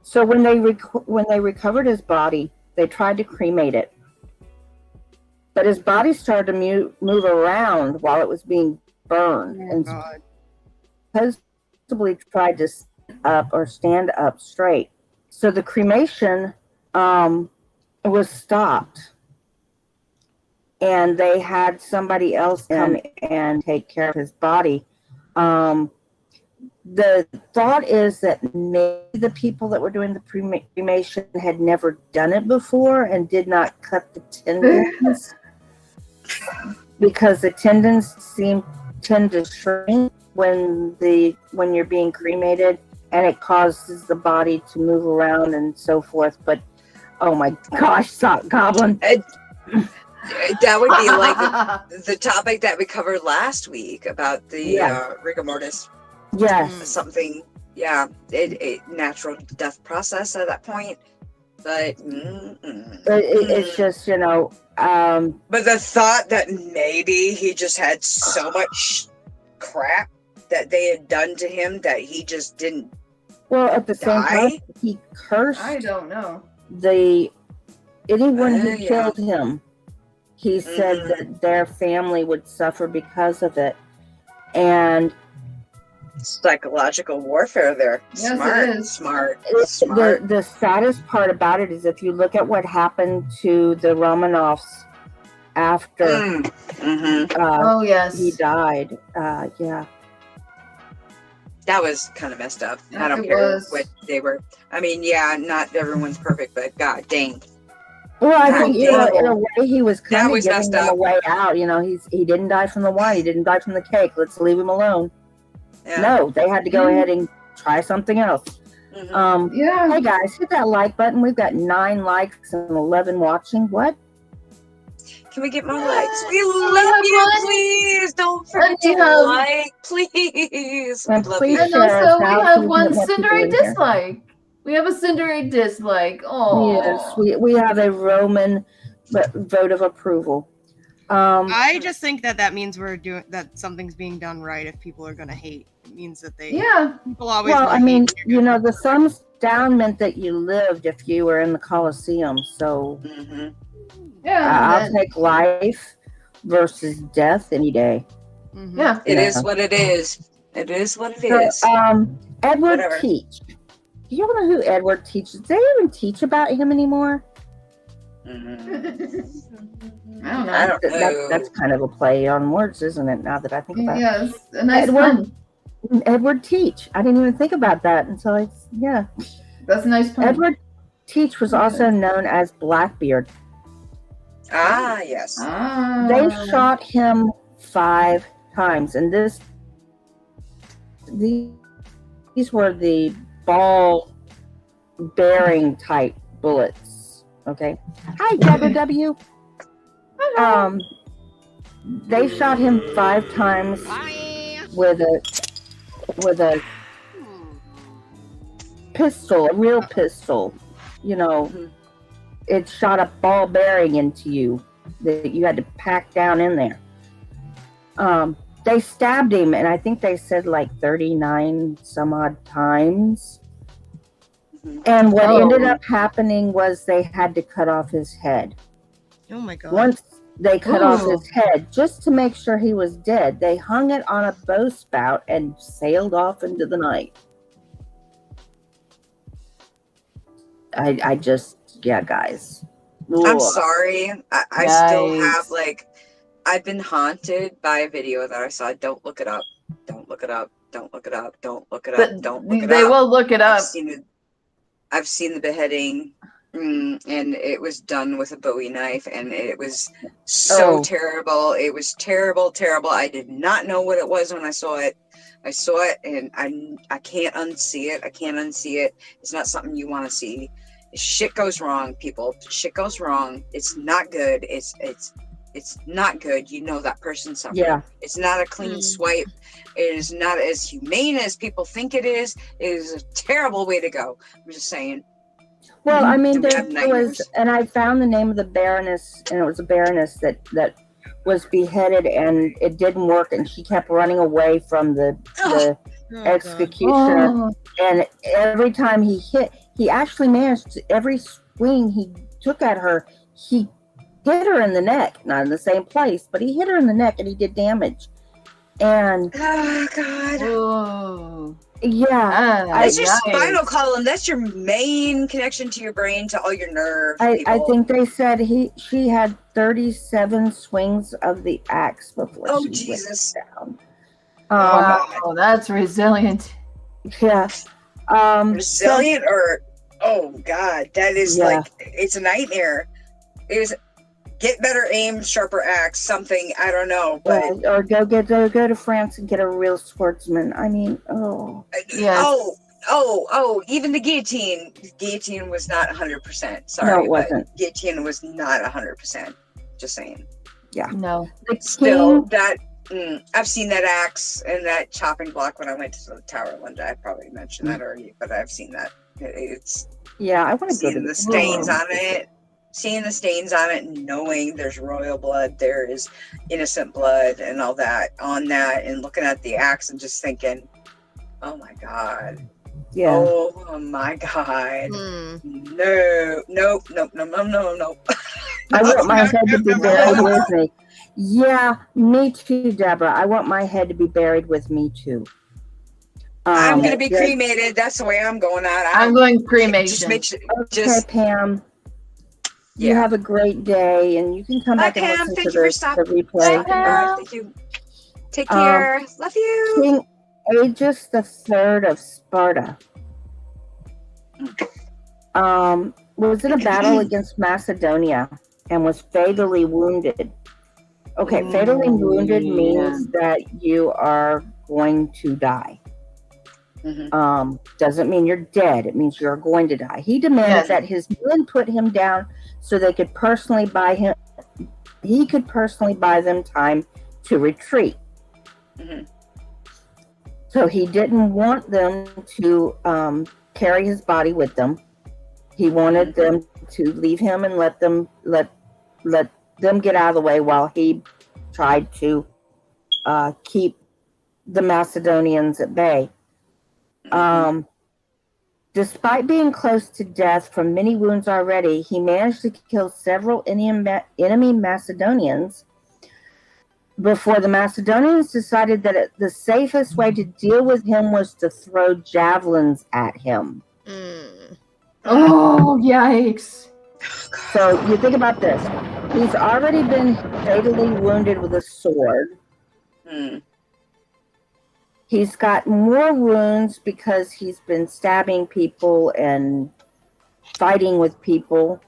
So when they recovered his body, they tried to cremate it, but his body started to move around while it was being burned, and supposedly tried to stand up straight. So the cremation was stopped, and they had somebody else come and take care of his body. The thought is that maybe the people that were doing the cremation had never done it before and did not cut the tendons because the tendons tend to shrink when you're being cremated, and it causes the body to move around and so forth. But oh my gosh, Sock Goblin. That would be like the topic that we covered last week about the rigor mortis. Yes. Something, a natural death process at that point. But it's just, you know. But the thought that maybe he just had so much crap that they had done to him that he just didn't. Well, at the same time, he cursed. I don't know. Anyone who killed him, he said that their family would suffer because of it, and psychological warfare there. Yes, smart. The saddest part about it is if you look at what happened to the Romanovs after he died. That was kind of messed up. I don't care what they were. I mean, not everyone's perfect, but god dang. Well, I think in a way he was kind of giving them a way out. You know, he didn't die from the wine. He didn't die from the cake. Let's leave him alone. Yeah. No, they had to go ahead and try something else. Hey guys, hit that like button. We've got 9 likes and 11 watching. What? Can we get more likes? We love you, please. Don't forget to like, please. And please and also, we have one Cinderay dislike. We have a Cinderay dislike. Oh, yes, we have a Roman vote of approval. I just think that means that something's being done right. If people are going to hate, it means that people always. Well, I mean, you know, the thumbs down meant that you lived if you were in the Colosseum. So, I'll take life versus death any day. Yeah, it is what it is. It is what it is. Edward Teach. Do you know who Edward Teach is? Do they even teach about him anymore? I don't know. That's kind of a play on words, isn't it? Now that I think about it. Yes, a nice pun. Edward Teach. I didn't even think about that until That's a nice pun. Edward Teach was also known as Blackbeard. Ah, yes. They shot him 5 times, and these were the ball-bearing type bullets. Okay. Hi, Deborah W. They shot him 5 times with a pistol, a real pistol. You know, it shot a ball bearing into you that you had to pack down in there. They stabbed him, and I think they said like 39 some odd times. And what ended up happening was they had to cut off his head. Oh my god. Once they cut off his head, just to make sure he was dead, they hung it on a bowspout and sailed off into the night. I just, guys. I'm sorry. I still have, I've been haunted by a video that I saw. Don't look it up. Don't look it up. Don't look it up. Don't look it up. Don't look it up. They will look it up. I've seen the beheading, and it was done with a Bowie knife, and it was so terrible. It was terrible. I did not know what it was when I saw it. I saw it, and I can't unsee it. I can't unsee it. It's not something you want to see. Shit goes wrong, people. Shit goes wrong. It's not good. It's not good. You know that person suffering. Yeah. It's not a clean swipe. It is not as humane as people think it is. It is a terrible way to go. I'm just saying. Well, I mean, there was, and I found the name of the Baroness, and it was a Baroness that was beheaded, and it didn't work, and she kept running away from the executioner. And every time he actually managed to, every swing he took at her, he hit her in the neck, not in the same place, but he hit her in the neck and he did damage. And oh god. That's your spinal column. That's your main connection to your brain, to all your nerves. I think they said she had 37 swings of the axe before she went down. Wow, that's resilient. Yeah. Resilient or oh god, that is it's a nightmare. It was get better aim, sharper axe, something. I don't know, but or go to France and get a real swordsman. I mean, Yes. Even the guillotine. Guillotine was not 100%. Sorry, no, it wasn't. But guillotine was not 100%. Just saying. Yeah. No. Still, that I've seen that axe and that chopping block when I went to the tower one day. I probably mentioned that already, but I've seen that. It's I want to go to the stains on it. Seeing the stains on it and knowing there's royal blood, there is innocent blood and all that on that, and looking at the axe and just thinking, oh my God. Yeah. Oh my God. No. I want my head to be buried with me. Yeah, me too, Deborah. I want my head to be buried with me too. I'm going to be cremated. That's the way I'm going out. I'm going cremation. Okay, Pam. You have a great day, and you can come back and listen to the replay. Thank you. Take care. Love you. King Aegis III of Sparta was in a battle against Macedonia and was fatally wounded. Okay, fatally wounded means that you are going to die. Doesn't mean you're dead. It means you're going to die. He demanded that his men put him down so they could personally buy him. He could personally buy them time to retreat. So he didn't want them to carry his body with them. He wanted them to leave him and let them get out of the way while he tried to keep the Macedonians at bay. Despite being close to death from many wounds already, he managed to kill several enemy Macedonians before the Macedonians decided that the safest way to deal with him was to throw javelins at him. Oh, yikes. So you think about this. He's already been fatally wounded with a sword. He's got more wounds because he's been stabbing people and fighting with people.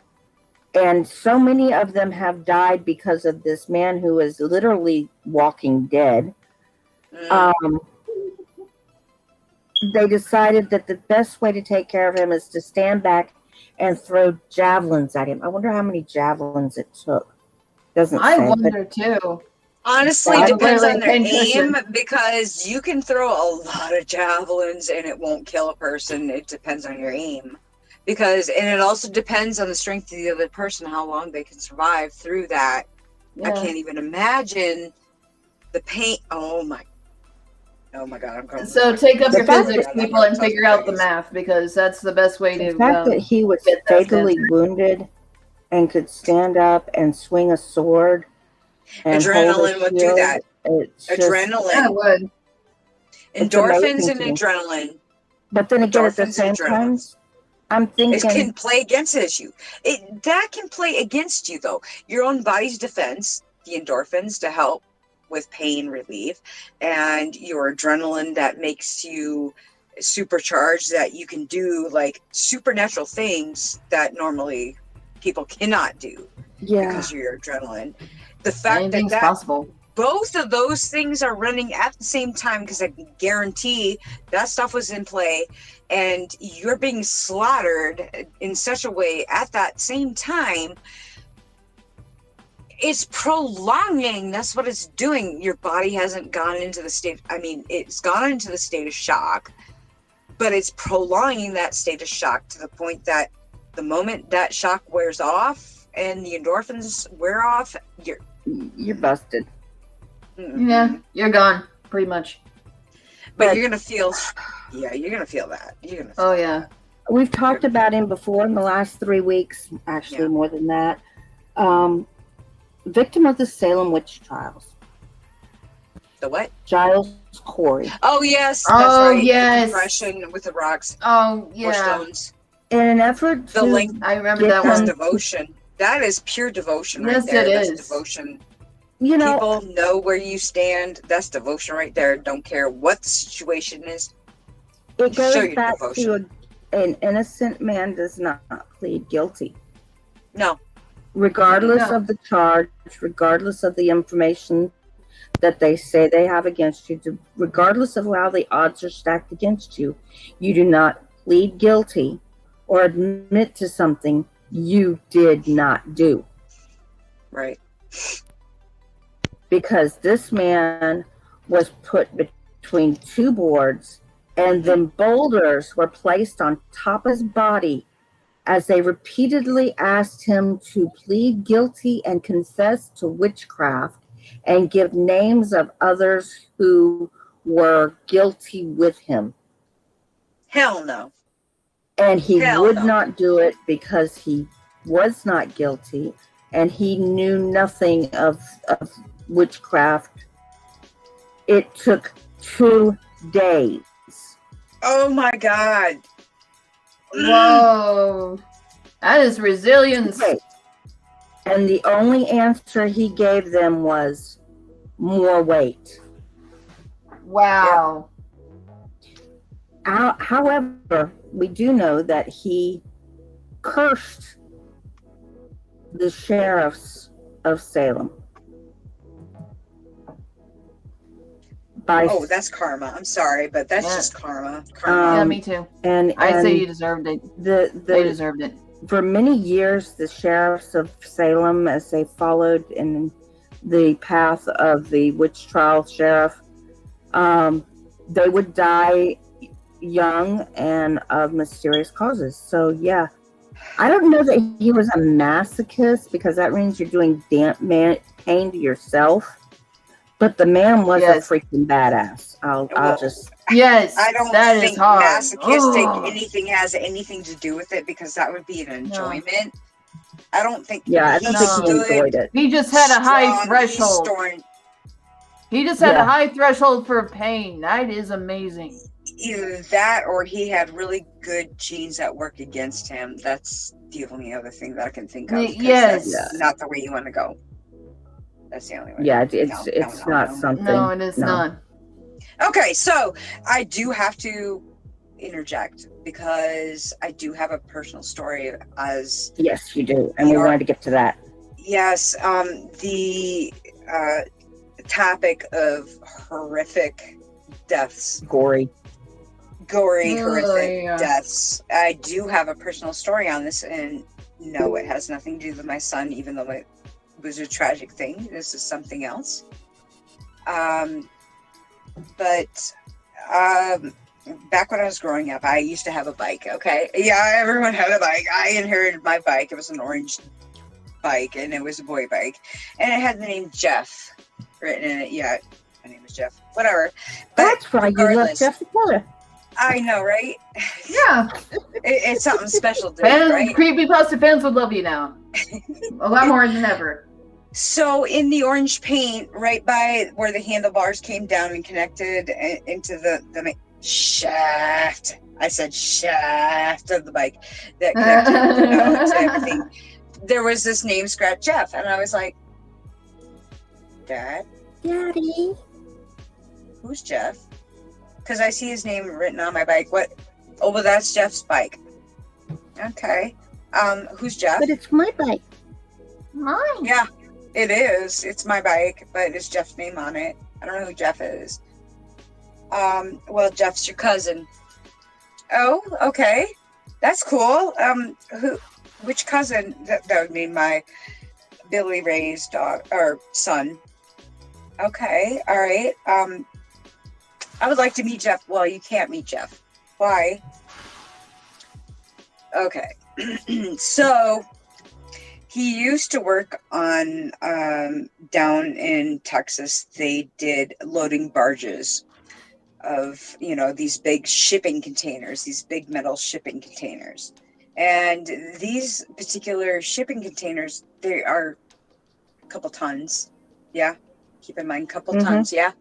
And so many of them have died because of this man who is literally walking dead. They decided that the best way to take care of him is to stand back and throw javelins at him. I wonder how many javelins it took. Doesn't say. I wonder too. Honestly, it depends on their aim, because you can throw a lot of javelins and it won't kill a person. It depends on your aim. And it also depends on the strength of the other person, how long they can survive through that. I can't even imagine the pain. Oh my God, I'm going. So take up your physics, people, and figure out the math, because that's the best way to. The fact that he was fatally wounded and could stand up and swing a sword. Adrenaline would do that. Adrenaline would. Endorphins and adrenaline. But then again, at the same time, I'm thinking it can play against you. That can play against you, though. Your own body's defense, the endorphins to help with pain relief, and your adrenaline that makes you supercharged, that you can do like supernatural things that normally people cannot do because of your adrenaline. The fact that possible. Both of those things are running at the same time, because I can guarantee that stuff was in play, and you're being slaughtered in such a way at that same time. It's prolonging. That's what it's doing. Your body hasn't gone into the state. I mean, it's gone into the state of shock, but it's prolonging that state of shock to the point that the moment that shock wears off and the endorphins wear off, you're busted. Yeah, you're gone, pretty much. But you're gonna feel, you're gonna feel that. Yeah. We've talked about him before in the last 3 weeks, actually more than that. Victim of the Salem witch trials. The what? Giles Corey. Oh yes. That's right. Yes. The compression with the rocks. Oh yeah. Or stones. In an effort to I remember that one. Devotion. That is pure devotion right yes, there. That's is. Devotion. You know, people know where you stand. That's devotion right there. Don't care what the situation is. It goes back to an innocent man does not plead guilty. No. regardless of the charge, regardless of the information that they say they have against you, regardless of how the odds are stacked against you, you do not plead guilty or admit to something you did not do. Right. Because this man was put between two boards, and then boulders were placed on top of his body as they repeatedly asked him to plead guilty and confess to witchcraft and give names of others who were guilty with him. Hell no. And he would not do it because he was not guilty and he knew nothing of witchcraft. It took 2 days. Oh my God. Whoa. That is resilience. Okay. And the only answer he gave them was more weight. Wow. However, we do know that he cursed the sheriffs of Salem. Oh, that's karma. I'm sorry, but that's just karma. Yeah, me too. And I say you deserved it. They deserved it. For many years, the sheriffs of Salem, as they followed in the path of the witch trial sheriff, they would die young and of mysterious causes. So yeah, I don't know that he was a masochist, because that means you're doing pain to yourself. But the man was a freaking badass. I'll just. Yes, I don't think masochistic anything has anything to do with it, because that would be an enjoyment. No. I don't think. Yeah, I don't think he enjoyed it. He just had a high threshold. He just had a high threshold for pain. That is amazing. Either that, or he had really good genes that work against him. That's the only other thing that I can think of. Yes, that's not the way you want to go. That's the only way. Yeah, it's not something. No, it is not. Okay, so I do have to interject, because I do have a personal story. As yes, you do, and we wanted to get to that. Yes, the topic of horrific deaths, gory, horrific deaths. I do have a personal story on this, and no, it has nothing to do with my son, even though it was a tragic thing. This is something else. But back when I was growing up, I used to have a bike. Okay, yeah, everyone had a bike. I inherited my bike. It was an orange bike, and it was a boy bike, and it had the name Jeff written in it. Yeah, my name was Jeff. Whatever. But that's right. You love Jeff together. I know, right? Yeah. It's something special to me, right? Creepypasta fans would love you now. A lot more than ever. So in the orange paint, right by where the handlebars came down and connected into the shaft. I said shaft of the bike that connected to everything. There was this name scratch Jeff, and I was like, Daddy, who's Jeff? Because I see his name written on my bike. What? Oh, well, that's Jeff's bike. Okay. Who's Jeff? But it's my bike. Mine. Yeah, it is. It's my bike, but it's Jeff's name on it. I don't know who Jeff is. Well, Jeff's your cousin. Oh, okay. That's cool. Which cousin? That would mean my Billy Ray's dog or son. Okay. All right. I would like to meet Jeff. Well, you can't meet Jeff. Why? Okay. So he used to work on down in Texas. They did loading barges of, these big shipping containers, these big metal shipping containers. And these particular shipping containers, they are a couple tons. Yeah. Keep in mind, couple tons. Yeah.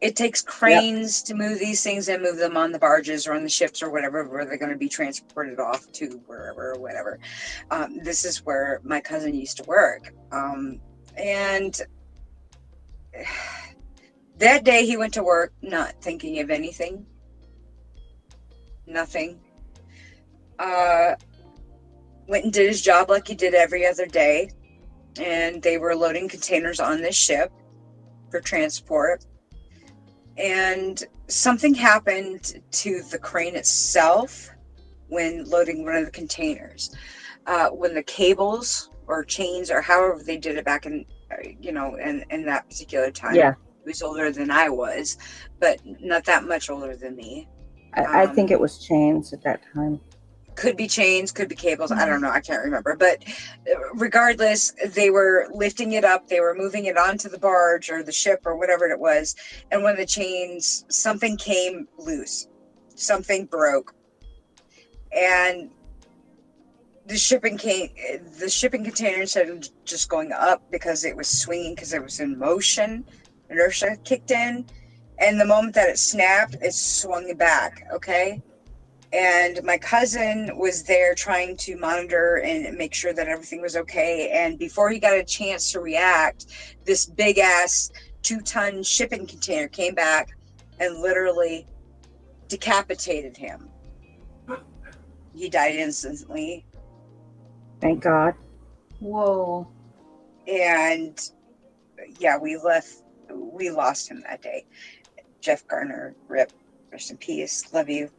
It takes cranes to move these things and move them on the barges or on the ships or whatever, where they're going to be transported off to wherever or whatever. This is where my cousin used to work. And that day he went to work not thinking of anything. Nothing. went and did his job like he did every other day. And they were loading containers on this ship for transport. And something happened to the crane itself when loading one of the containers. When the cables or chains or however they did it back in, in that particular time. Yeah. He was older than I was, but not that much older than me. I think it was chains at that time. Could be chains, could be cables. I don't know. I can't remember. But regardless, they were lifting it up. They were moving it onto the barge or the ship or whatever it was. And when the chains, something came loose. Something broke. And the shipping container, instead of just going up because it was swinging, because it was in motion, inertia kicked in. And the moment that it snapped, it swung back. Okay. And my cousin was there trying to monitor and make sure that everything was okay. And before he got a chance to react, this big ass 2-ton shipping container came back and literally decapitated him. He died instantly. Thank God. Whoa. And yeah, we lost him that day. Jeff Garner, rip, rest in peace. Love you.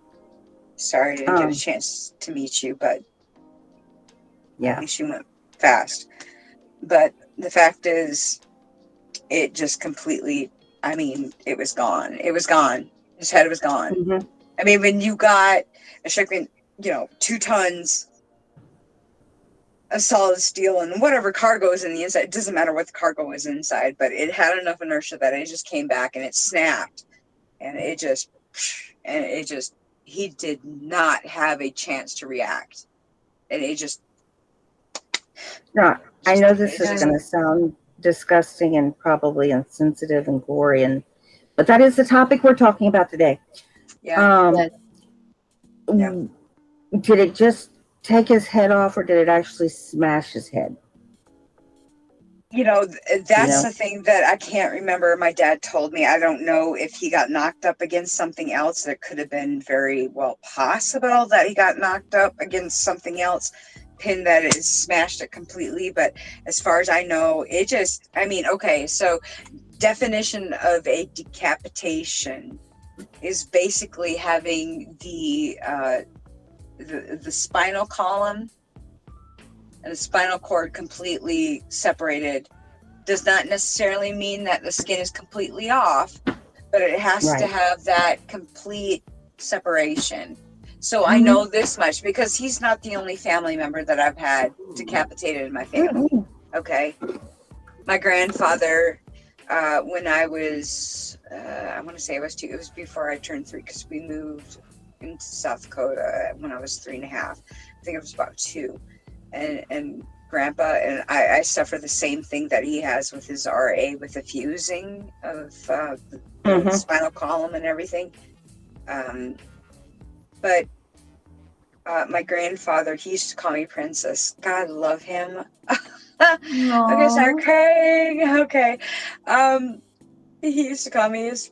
Sorry I didn't get a chance to meet you, but yeah, at least you went fast. But the fact is, it just completely, it was gone. It was gone. His head was gone. Mm-hmm. When you got a shipment, 2 tons of solid steel and whatever cargo is in the inside, it doesn't matter what the cargo is inside, but it had enough inertia that it just came back and it snapped. And he did not have a chance to react. And it just... No, I know this is going to sound disgusting and probably insensitive and gory, but that is the topic we're talking about today. Yeah. Did it just take his head off, or did it actually smash his head? That's the thing that I can't remember. My dad told me. I don't know if he got knocked up against something else. That could have been very well possible that he got knocked up against something else, pin that it smashed it completely. But as far as I know, it just, okay, so definition of a decapitation is basically having the spinal column and the spinal cord completely separated. Does not necessarily mean that the skin is completely off, but it has to have that complete separation. So I know this much because he's not the only family member that I've had decapitated in my family. Okay. My grandfather, when I was, I want to say I was 2, it was before I turned 3 because we moved into South Dakota when I was 3.5. I think it was about 2. And Grandpa and I suffer the same thing that he has with his RA, with the fusing of the spinal column and everything. But my grandfather, he used to call me Princess. God love him. I'm gonna start crying. Okay. He used to call me his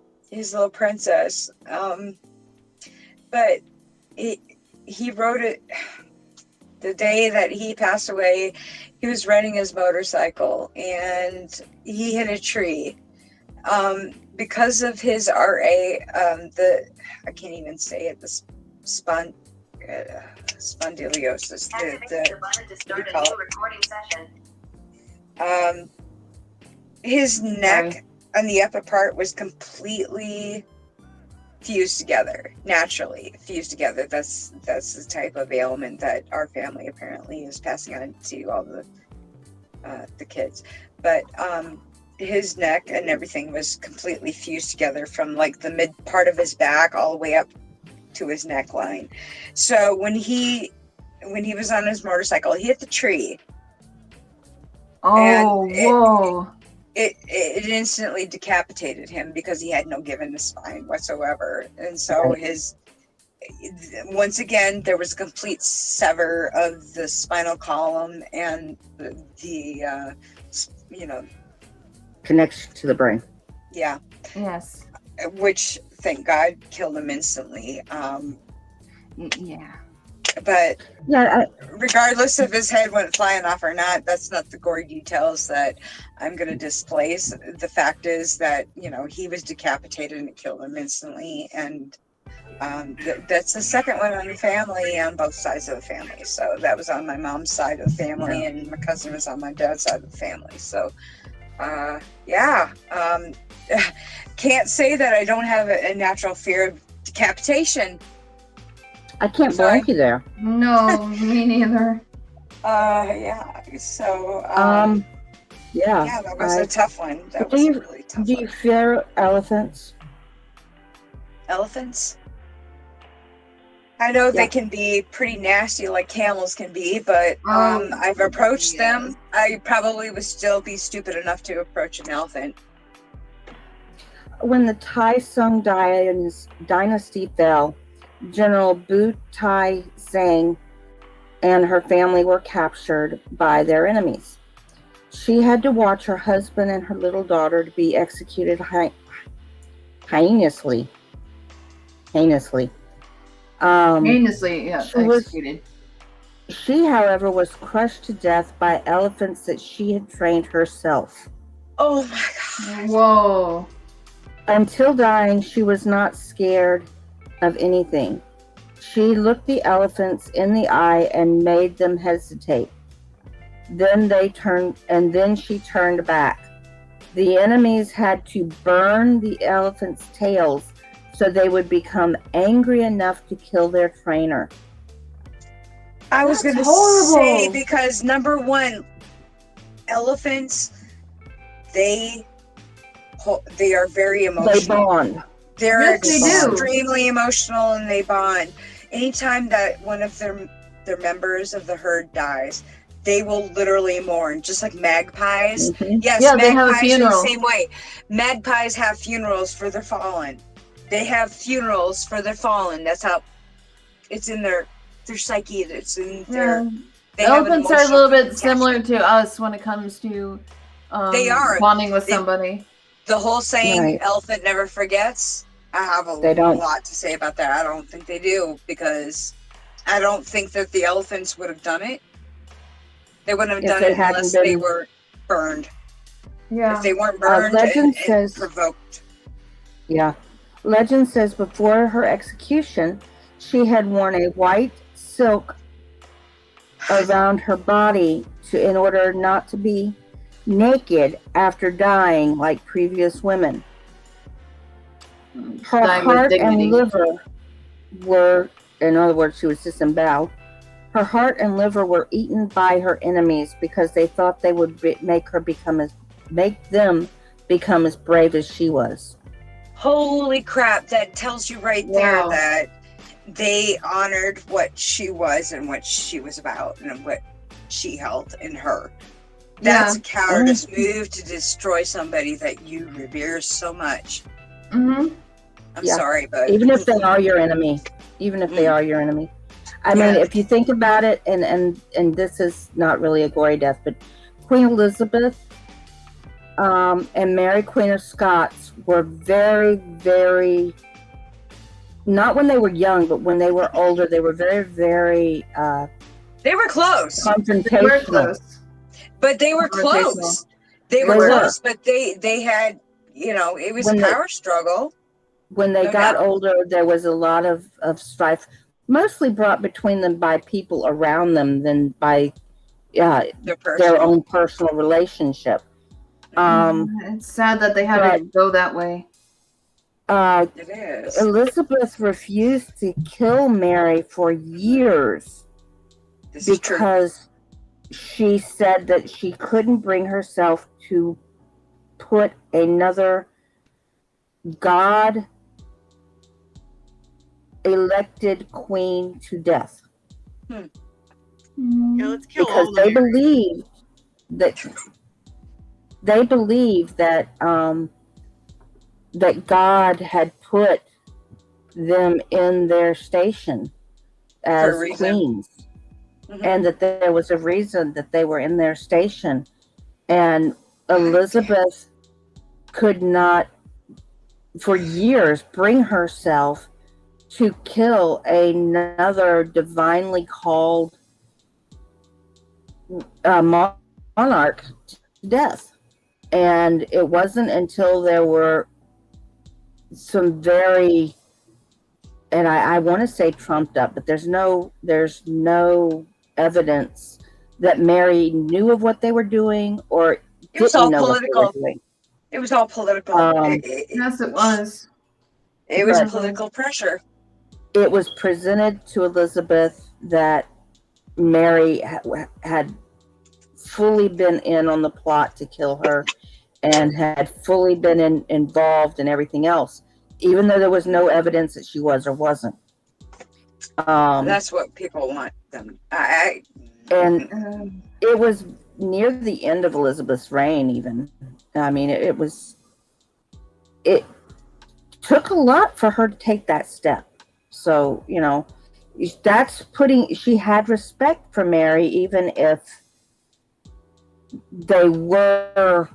little princess. But he wrote it. The day that he passed away, he was riding his motorcycle and he hit a tree. Because of his RA, I can't even say it, the spondylosis. His neck on the upper part was completely fused together, naturally fused together. That's the type of ailment that our family apparently is passing on to all the kids. But his neck and everything was completely fused together from like the mid part of his back all the way up to his neckline. So when he was on his motorcycle, he hit the tree. Whoa. It instantly decapitated him because he had no given spine whatsoever. And so once again, there was a complete sever of the spinal column and the connection to the brain. Yeah. Yes. Which, thank God, killed him instantly. Yeah. But yeah, regardless if his head went flying off or not, that's not the gory details that I'm going to displace. The fact is that, you know, he was decapitated and it killed him instantly. And that's the second one in the family on both sides of the family. So that was on my mom's side of the family, and my cousin was on my dad's side of the family. So, can't say that I don't have a natural fear of decapitation. I can't blame you there. No, me neither. So, yeah, that was a tough one. That was a really tough one. Do you fear elephants? Elephants? I know they can be pretty nasty like camels can be, but I've approached them. I probably would still be stupid enough to approach an elephant. When the Tai Sung dynasty fell, General Bu Tai Zhang and her family were captured by their enemies. She had to watch her husband and her little daughter to be executed heinously. Executed. She, however, was crushed to death by elephants that she had trained herself. Oh my God. Whoa. Until dying, she was not scared of anything. She looked the elephants in the eye and made them hesitate. Then she turned back. The enemies had to burn the elephants' tails so they would become angry enough to kill their trainer. I was going to say, because number one, elephants, they are very emotional. They bond. They're extremely emotional, and they bond. Anytime that one of their members of the herd dies, they will literally mourn, just like magpies. Mm-hmm. Yes, yeah, magpies they have a funeral. are the same way. Magpies have funerals for their fallen. They have funerals for their fallen. That's how it's in their psyche. It's in their. Elephants are a little bit similar to us when it comes to they are bonding with somebody. The whole saying, "Elephant never forgets." I have a lot to say about that. I don't think they do, because I don't think that the elephants would have done it. They wouldn't have done it unless they were burned. Yeah. If they weren't burned and provoked. Yeah. Legend says before her execution, she had worn a white silk around her body in order not to be naked after dying like previous women. Her heart and liver were, in other words, she was disemboweled. Her heart and liver were eaten by her enemies because they thought they would make them become as brave as she was. Holy crap! That tells you right there that they honored what she was and what she was about and what she held in her. That's a cowardice move to destroy somebody that you revere so much. Mm-hmm. I'm sorry, but even if they are your enemy, I mean, if you think about it, and this is not really a gory death, but Queen Elizabeth and Mary, Queen of Scots, were very, very, not when they were young, but when they were older, they were very, very they were close. Confrontational. They were close. But they were close. They were close, but they had, it was a power struggle. When they got older, there was a lot of strife, mostly brought between them by people around them than by their own personal relationship. It's sad that they had to go that way. It is. Elizabeth refused to kill Mary for years because she said that she couldn't bring herself to put another God-elected queen to death. Yeah, let's kill because all they of them. believed that that God had put them in their station as queens. Mm-hmm. And that there was a reason that they were in their station. And Elizabeth could not, for years, bring herself to kill another divinely called monarch to death. And it wasn't until there were some very, and I want to say trumped up, but there's no evidence that Mary knew of what they were doing or it was all didn't know political. what they were doing. It was all political. Yes, it was. It was political pressure. It was presented to Elizabeth that Mary had fully been in on the plot to kill her and had fully been involved in everything else, even though there was no evidence that she was or wasn't. That's what people want them. And it was near the end of Elizabeth's reign, even. I mean, it took a lot for her to take that step. So, you know, she had respect for Mary, even if they were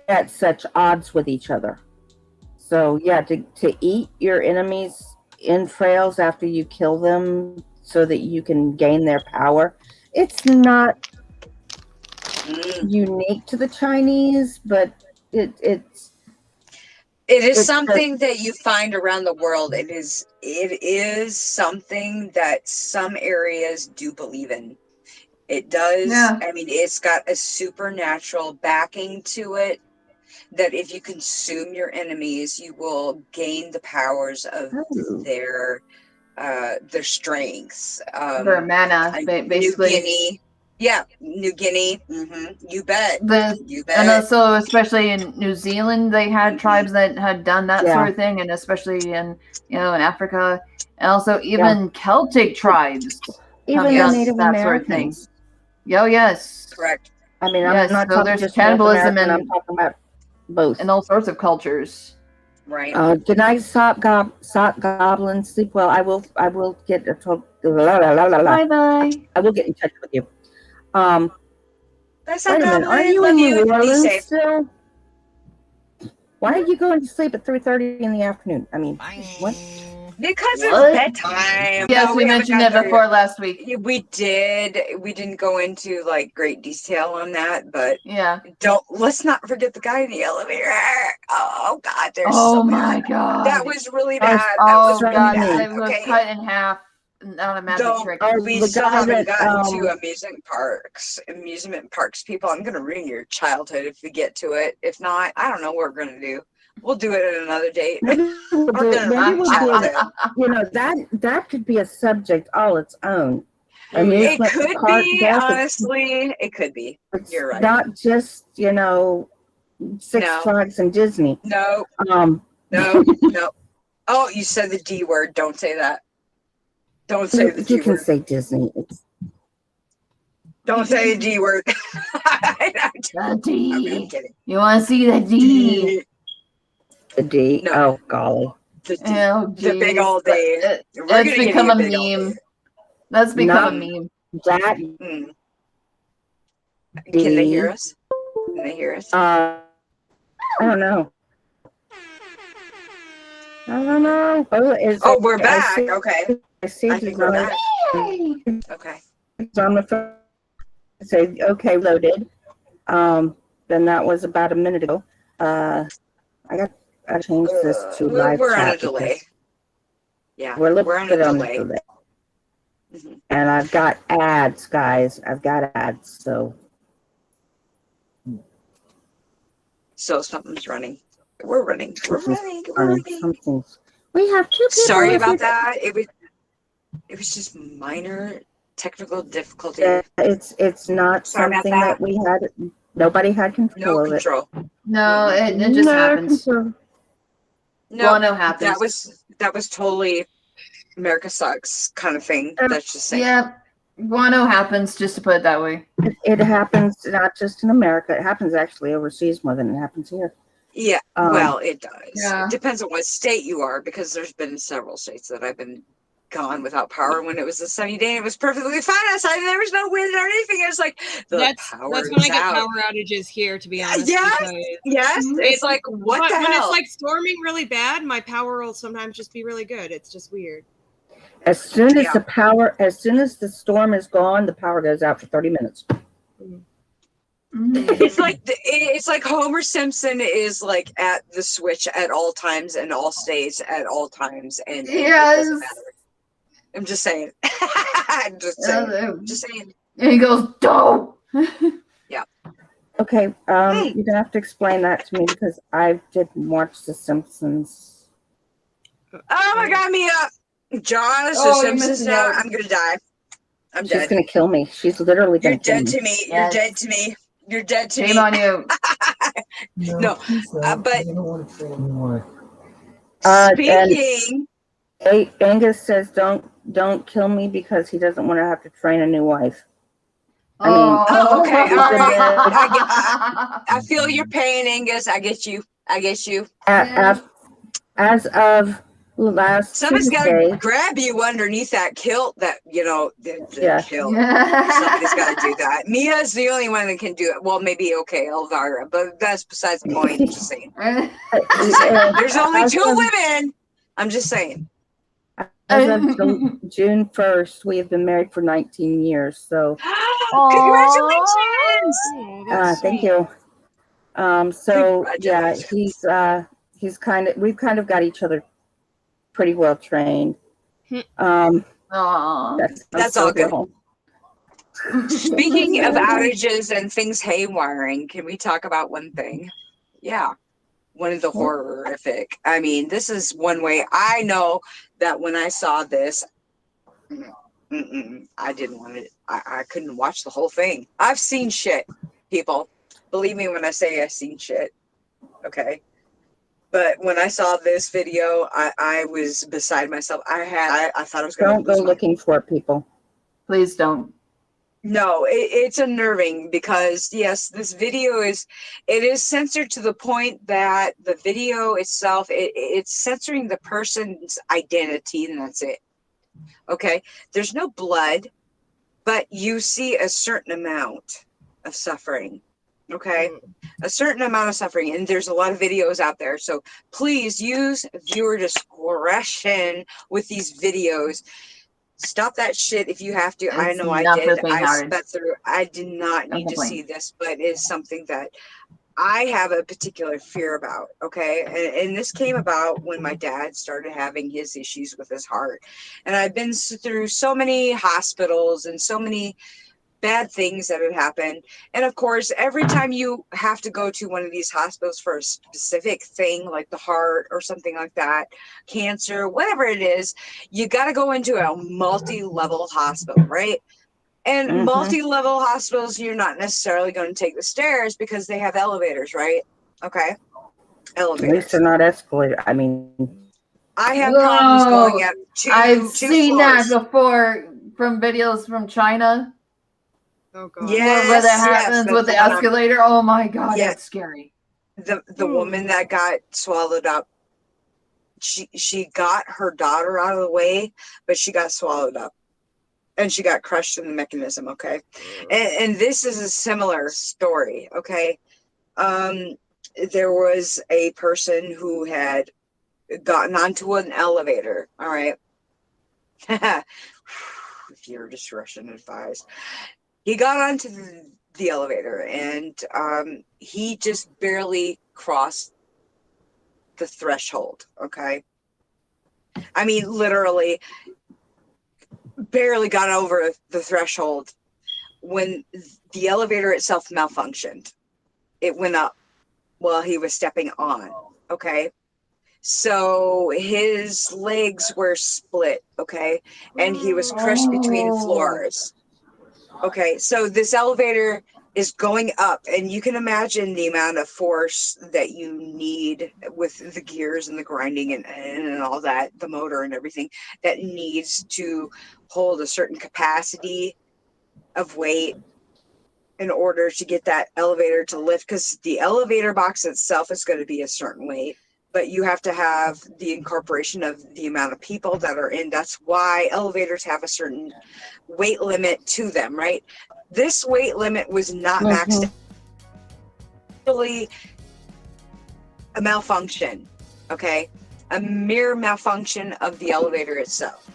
at such odds with each other. So yeah, to eat your enemies' entrails after you kill them so that you can gain their power, it's not unique to the Chinese, but it is something that you find around the world. It is something that some areas do believe in. It does. Yeah. I mean, it's got a supernatural backing to it that if you consume your enemies, you will gain the powers of their strengths. Their mana, basically. New Guinea. Yeah, New Guinea. Mm-hmm. You bet. You bet. And also, especially in New Zealand, they had tribes that had done that sort of thing, and especially in in Africa, and also even Celtic tribes, even Native that sort of thing. Oh yes, correct. I mean, I'm not talking there's just cannibalism, and I'm talking about both, in all sorts of cultures. Right. Good night, sock goblin. Sleep well. I will get a Bye bye. I will get in touch with you. That's wait a minute. Are you in New Orleans still? Why are you going to sleep at 3:30 in the afternoon? I mean, what? Because it's bedtime. Yes, we mentioned that before last week. We did. We didn't go into like great detail on that, but yeah. Let's not forget the guy in the elevator. Oh God, there's so my God. That was really bad. Oh God, it was cut in half. Not a magic trick. We still haven't gotten to amusement parks. People, I'm gonna ruin your childhood if we get to it. If not, I don't know what we're gonna do. We'll do it at another date. Maybe we'll do that could be a subject all its own. It could be, honestly. It could be. You're right. Not just, Six Flags and Disney. No. No. Oh, you said the D word. Don't say that. Don't say the D word. You can say Disney. Don't say the D word. The D. I'm kidding. You want to see the D? The D. No. Oh golly. The D. The big old D. That's become a meme. That's become a meme. That. Can they hear us? Can they hear us? I don't know. Oh, we're back. Okay. I see. I think we're back. Okay. So I'm going to say, okay, loaded. Then that was about a minute ago. I changed this to live We're chat on a delay. Yeah, we're on a delay. Mm-hmm. And I've got ads, guys. I've got ads, so something's running. We're running. Something's. We have two people. Sorry about that. It was just minor technical difficulty. Yeah, it's not something that we had. Nobody had control of it. No, it just happens. No, happens. That was totally America sucks kind of thing. That's just saying. Yeah, guano happens, just to put it that way. It happens not just in America. It happens actually overseas more than it happens here. Yeah, well, it does. Yeah. It depends on what state you are, because there's been several states that I've been gone without power when it was a sunny day. It was perfectly fine outside, and there was no wind or anything. It was like that's when I get power outages here, to be honest. Yes. It's like what the hell? When it's like storming really bad, my power will sometimes just be really good. It's just weird. As soon as the storm is gone, the power goes out for 30 minutes. It's like Homer Simpson is like at the switch at all times and all stays at all times, and yes. I'm just saying. I'm just saying. And he goes, "Don't." Yeah. Okay. You're gonna have to explain that to me because I didn't watch The Simpsons. Oh my God, Mia! John is The Simpsons now. I'm gonna die. I'm dead. She's gonna kill me. She's literally gonna kill me. You're dead to me. Yes. You're dead to me. You're dead to me. Shame on you. No, but speaking. Angus says, "Don't kill me," because he doesn't want to have to train a new wife. Okay. All right. I feel your pain, Angus. I get you. As of last somebody's got Tuesday, to grab you underneath that kilt. That kilt. Somebody's got to do that. Mia's the only one that can do it. Well, maybe Elvira, but that's besides the point. I'm just saying. There's only 2 women. I'm just saying. As of June 1st, we have been married for 19 years. So, congratulations! Thank you. So yeah, we've kind of got each other pretty well trained. That's all good. Speaking of outages and things haywiring, can we talk about one thing? Yeah. One of the horrific. I mean, this is one way I know that when I saw this, I didn't want it. I couldn't watch the whole thing. I've seen shit, people. Believe me when I say I've seen shit. Okay. But when I saw this video, I was beside myself. I thought I was going to Don't go looking for it, people. Please don't. No, it's unnerving because yes, this video is censored to the point that the video itself, it's censoring the person's identity, and that's it. Okay. There's no blood, but you see a certain amount of suffering. Okay. A certain amount of suffering. And there's a lot of videos out there. So please use viewer discretion with these videos. Stop that shit if you have to. I know I did. I sped through. I did not need to see this, but it is something that I have a particular fear about. Okay. And this came about when my dad started having his issues with his heart. And I've been through so many hospitals and so many bad things that had happened. And of course, every time you have to go to one of these hospitals for a specific thing like the heart or something like that, cancer, whatever it is, you got to go into a multi-level hospital, right? And multi-level hospitals, you're not necessarily going to take the stairs because they have elevators, right? Okay. Elevators. At least they're not escalated. I mean, I have problems going up I've seen floors. that before from videos from China. Oh God. Yes, where that happens with the escalator. Oh my God, that's scary. The woman that got swallowed up, she got her daughter out of the way, but she got swallowed up. And she got crushed in the mechanism, okay? And this is a similar story, okay? There was a person who had gotten onto an elevator, all right? If you're just Russian advised. He got onto the elevator, and he just barely crossed the threshold, okay? I mean, literally barely got over the threshold when the elevator itself malfunctioned. It went up while he was stepping on, okay? So his legs were split, okay? And he was crushed between floors. Okay, so this elevator is going up, and you can imagine the amount of force that you need with the gears and the grinding and all that, the motor and everything that needs to hold a certain capacity of weight in order to get that elevator to lift, because the elevator box itself is going to be a certain weight. but you have to have the incorporation of the amount of people that are in. That's why elevators have a certain weight limit to them, right? This weight limit was not maxed out. Actually, a malfunction, okay? A mere malfunction of the elevator itself,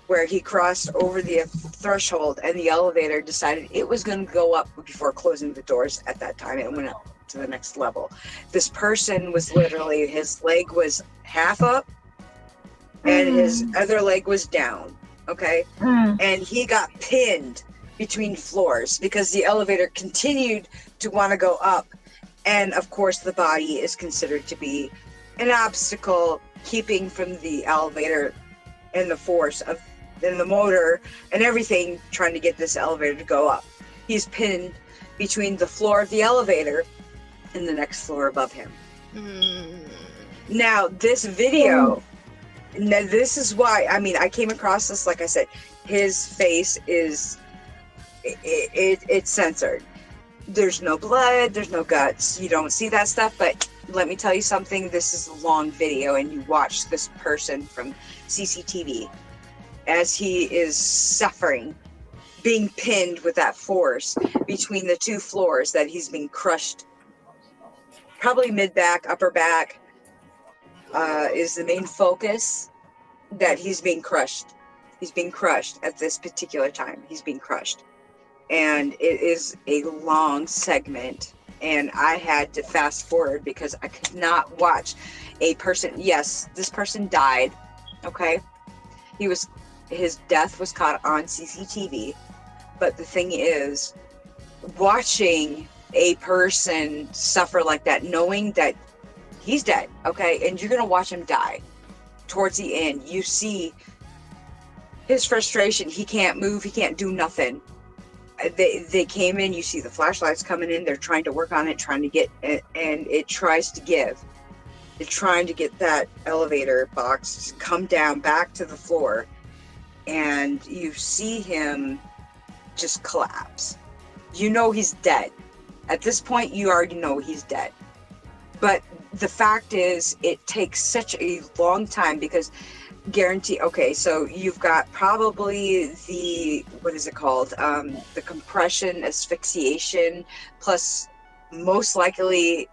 where he crossed over the threshold and the elevator decided it was going to go up before closing the doors at that time. It went up to the next level. This person was literally, his leg was half up and his other leg was down, okay? And he got pinned between floors because the elevator continued to want to go up. And of course, the body is considered to be an obstacle keeping from the elevator and the force of and the motor and everything trying to get this elevator to go up. He's pinned between the floor of the elevator and the next floor above him. Now, this video, now this is why, I mean, I came across this, like I said, his face is, it's censored. There's no blood, there's no guts, you don't see that stuff, but let me tell you something, this is a long video and you watch this person from CCTV as he is suffering, being pinned with that force between the two floors that he's being crushed. Probably mid-back, upper back is the main focus, that he's being crushed. He's being crushed at this particular time. He's being crushed. And it is a long segment. And I had to fast forward because I could not watch a person. Yes, this person died. Okay. His death was caught on CCTV. But the thing is, watching a person suffer like that, knowing that he's dead, okay, and you're gonna watch him die. Towards the end, you see his frustration. He can't move. He can't do nothing. They came in. You see the flashlights coming in. They're trying to work on it, trying to get it, and it tries to give. They're trying to get that elevator box to come down back to the floor, and you see him just collapse. You know he's dead. At this point, you already know he's dead. But the fact is, it takes such a long time because guarantee, okay, so you've got probably the, what is it called? The compression, asphyxiation, plus most likely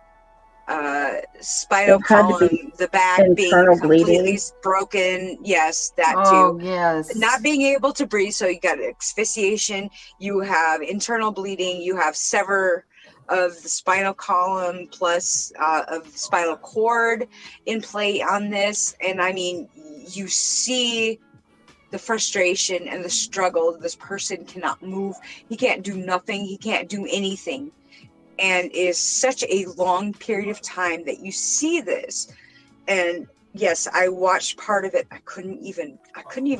spinal column, the back being completely broken. Yes, that too. Yes. Not being able to breathe. So you got asphyxiation, you have internal bleeding, you have sever of the spinal column plus of the spinal cord in play on this. And I mean, you see the frustration and the struggle. This person cannot move. He can't do nothing. He can't do anything. And it is such a long period of time that you see this. And yes, I watched part of it. I couldn't even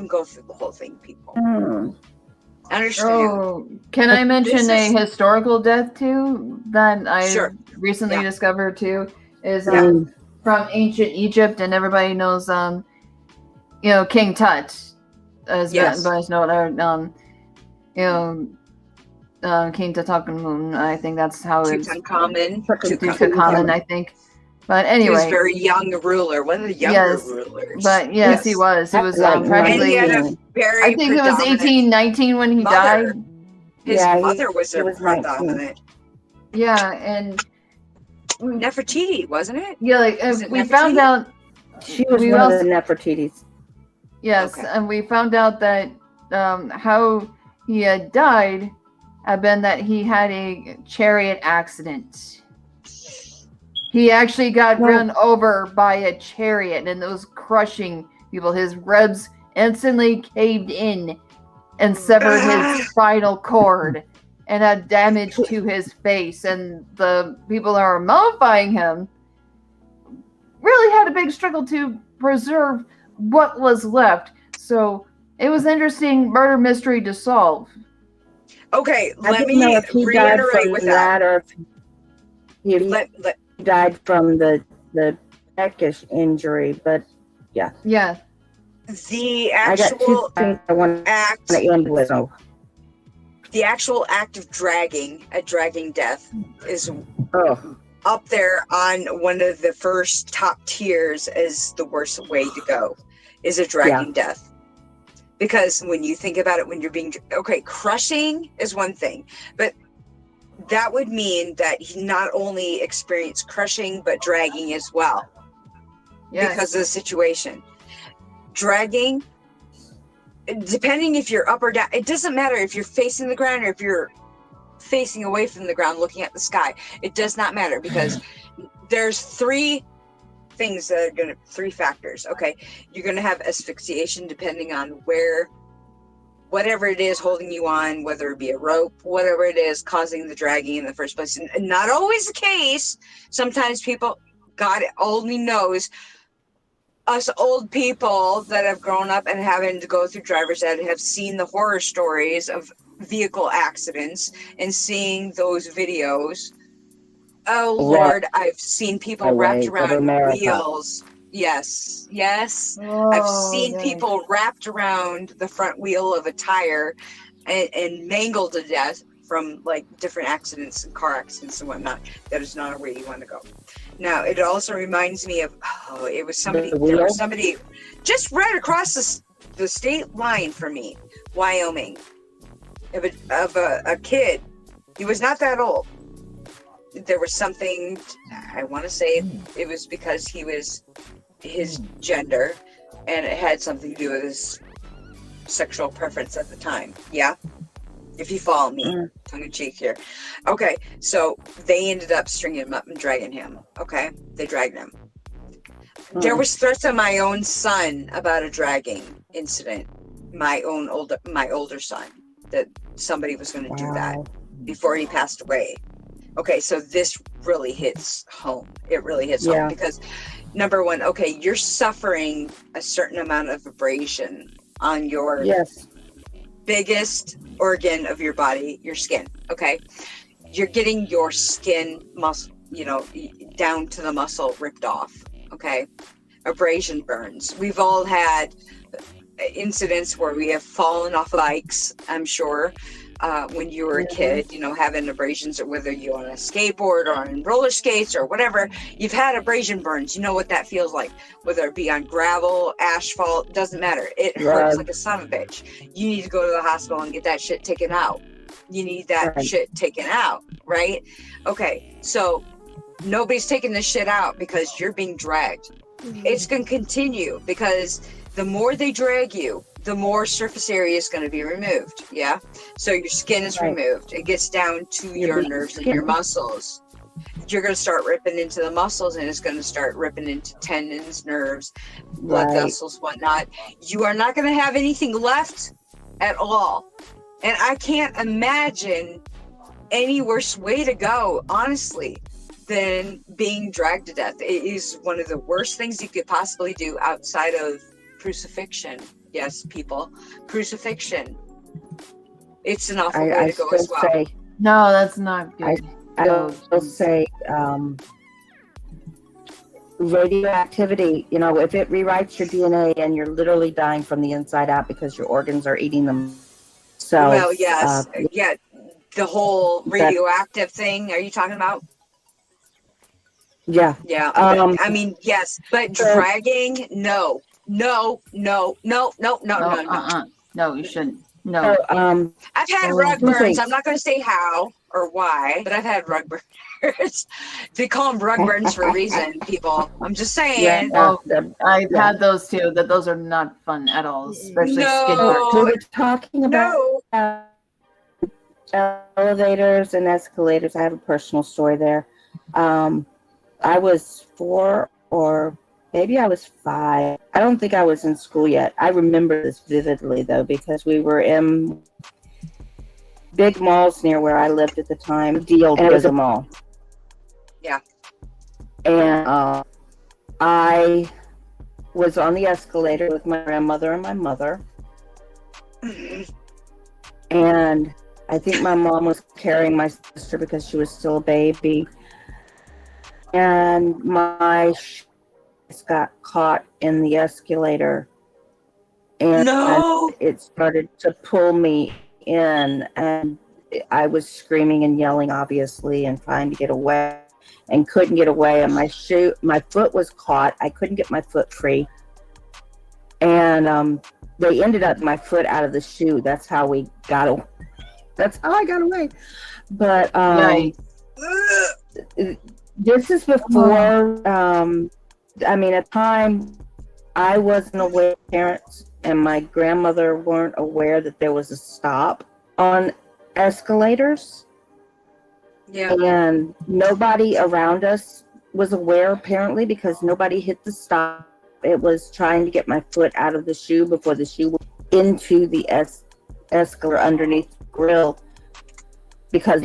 go through the whole thing, people. I understand. Oh, can I mention a historical death too that I recently discovered too? Is from ancient Egypt, and everybody knows King Tut, as everybody's know, King Tutankhamun. I think that's how it's Tutankhamun, I think. But anyway, he was a very young ruler, one of the younger rulers. But yes, he was. He was practically. I think it was 1819 when he died. His mother was predominant. Yeah, and Nefertiti, wasn't it? Yeah, like we found out she was one of the Nefertitis. Yes, and we found out that how he had died had been that he had a chariot accident. He actually got run over by a chariot, and it was crushing people. His ribs instantly caved in and severed his spinal cord and had damage to his face. And the people that are mummifying him really had a big struggle to preserve what was left. So it was an interesting murder mystery to solve. Okay, let me reiterate with that. Or he died from the peckish injury, but yeah. The actual act. The actual act of dragging death is up there on one of the first top tiers as the worst way to go, is a dragging death. Because when you think about it, when you're being, crushing is one thing, but that would mean that he not only experienced crushing, but dragging as well. Yes. Because of the situation. Dragging, depending if you're up or down, it doesn't matter if you're facing the ground or if you're facing away from the ground looking at the sky. It does not matter, because there's three factors. Okay, you're gonna have asphyxiation depending on whatever it is holding you on, whether it be a rope, whatever it is causing the dragging in the first place. And not always the case. Sometimes people, God only knows, us old people that have grown up and having to go through driver's ed have seen the horror stories of vehicle accidents and seeing those videos. Oh Lord, I've seen people wrapped around wheels. Yes. I've seen people wrapped around the front wheel of a tire and mangled to death from like different accidents and car accidents and whatnot. That is not a way you want to go. Now, it also reminds me of, there was somebody just right across the state line from me, Wyoming, of a kid. He was not that old. There was something, I want to say it was because he was his gender, and it had something to do with his sexual preference at the time. Yeah? If you follow me, tongue in cheek here. Okay, so they ended up stringing him up and dragging him. Okay, they dragged him. There was threats of my own son about a dragging incident. My older son, that somebody was going to do that before he passed away. Okay, so this really hits home. It really hits home because, number one, you're suffering a certain amount of abrasion on your biggest organ of your body, your skin. Okay, you're getting your skin muscle, down to the muscle ripped off. Okay, abrasion burns. We've all had incidents where we have fallen off bikes, I'm sure, when you were a kid, having abrasions, or whether you're on a skateboard or on roller skates or whatever, you've had abrasion burns. You know what that feels like, whether it be on gravel, asphalt, doesn't matter. It hurts like a son of a bitch. You need to go to the hospital and get that shit taken out. You need that shit taken out, right? Okay, so nobody's taking this shit out because you're being dragged. It's going to continue because the more they drag you, the more surface area is going to be removed. Yeah. So your skin is removed. It gets down to your nerves and your muscles. You're going to start ripping into the muscles, and it's going to start ripping into tendons, nerves, blood vessels, whatnot. You are not going to have anything left at all. And I can't imagine any worse way to go, honestly, than being dragged to death. It is one of the worst things you could possibly do outside of crucifixion. Yes, people, crucifixion. It's an awful way to go as well. No, that's not good. I will say radioactivity, if it rewrites your DNA and you're literally dying from the inside out because your organs are eating them. So, well, yes. The whole radioactive thing, are you talking about? Yeah. Yeah. I mean, yes, but dragging, no, you shouldn't. No. I've had rug burns. I'm not going to say how or why, but I've had rug burns. They call them rug burns for a reason, people. I'm just saying. Yeah, I've had those too. Those are not fun at all, especially skin burns. We were talking about elevators and escalators. I have a personal story there. I was 4 or maybe I was 5. I don't think I was in school yet. I remember this vividly, though, because we were in big malls near where I lived at the time. And it was a mall. Yeah. And I was on the escalator with my grandmother and my mother. And I think my mom was carrying my sister because she was still a baby. And my got caught in the escalator, and it started to pull me in, and I was screaming and yelling, obviously, and trying to get away. and couldn't get away. And my foot was caught. I couldn't get my foot free. And they ended up my foot out of the shoe. That's how we got away. That's how I got away. But this is before, I mean, at the time, I wasn't aware of parents and my grandmother weren't aware that there was a stop on escalators. Yeah. And nobody around us was aware, apparently, because nobody hit the stop. It was trying to get my foot out of the shoe before the shoe went into the escalator underneath the grill. Because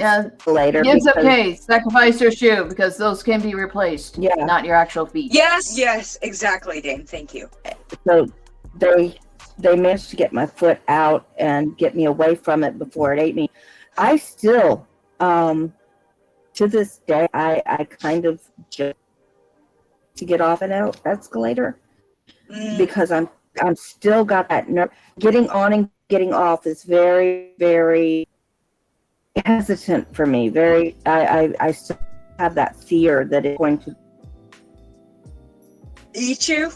later, it's okay. Sacrifice your shoe because those can be replaced. Yeah, not your actual feet. Yes, exactly, Dame. Thank you. So they managed to get my foot out and get me away from it before it ate me. I still, to this day, I kind of just to get off an escalator because I'm still got that nerve. Getting on and getting off is very, very hesitant for me. I still have that fear that it's going to eat you.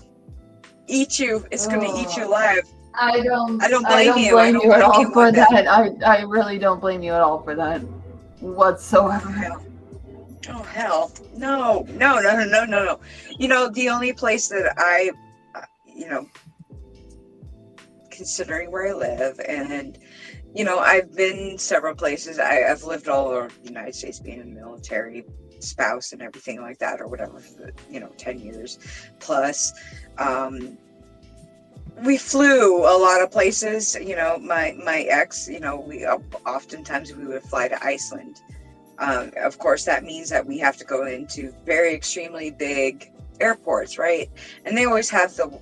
It's going to eat you alive. I don't blame you at all for that. I really don't blame you at all for that whatsoever. Oh hell, no. You know, the only place that I, considering where I live, and I've been several places. I've lived all over the United States, being a military spouse and everything like that, or whatever, for 10 years plus. We flew a lot of places. My ex, we oftentimes we would fly to Iceland. Of course, that means that we have to go into very extremely big airports, right? And they always have the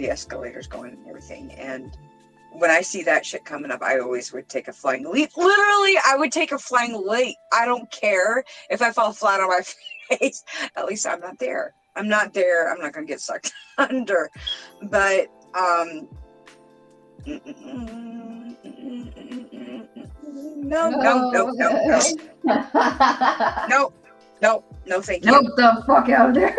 escalators going and everything. And when I see that shit coming up, I always would take a flying leap. Literally, I would take a flying leap. I don't care if I fall flat on my face. At least I'm not there. I'm not there. I'm not going to get sucked under. But, no, thank you. Nope, the fuck out of there.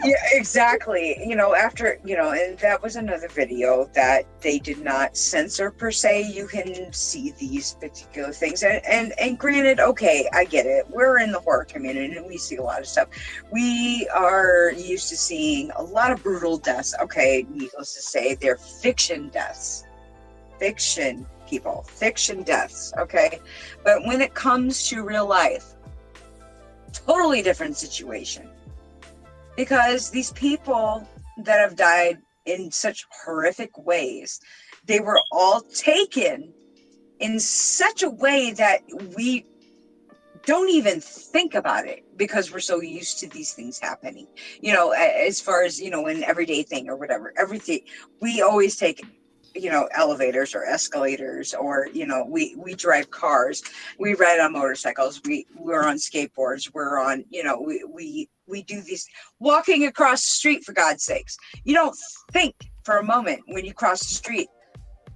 Yeah, exactly. After, and that was another video that they did not censor per se. You can see these particular things. And granted, okay, I get it. We're in the horror community and we see a lot of stuff. We are used to seeing a lot of brutal deaths. Okay, needless to say, they're fiction deaths. Fiction, people. Fiction deaths, okay? But when it comes to real life, totally different situation. Because these people that have died in such horrific ways, they were all taken in such a way that we don't even think about it because we're so used to these things happening. As far as, an everyday thing or whatever, everything, we always take elevators or escalators, or we drive cars, we ride on motorcycles, we're on skateboards, we're on we do these, walking across the street, for God's sakes. You don't think for a moment when you cross the street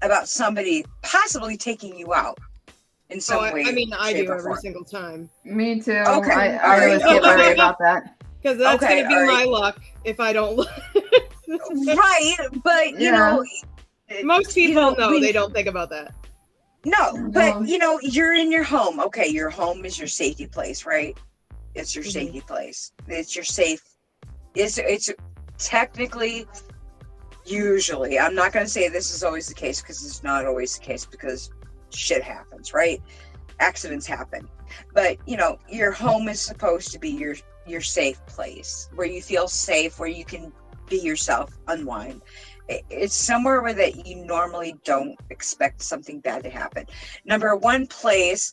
about somebody possibly taking you out in some way. I mean, I do every single time. Me too. Okay. I always get worried about that. Because that's going to be my luck if I don't look. Right, but most people know they don't think about that. No, but you're in your home. Okay, your home is your safety place, right? It's your safety place. It's your safe. It's technically, usually, I'm not going to say this is always the case because it's not always the case because shit happens, right? Accidents happen. But, your home is supposed to be your safe place where you feel safe, where you can be yourself, unwind. It's somewhere where that you normally don't expect something bad to happen. Number one place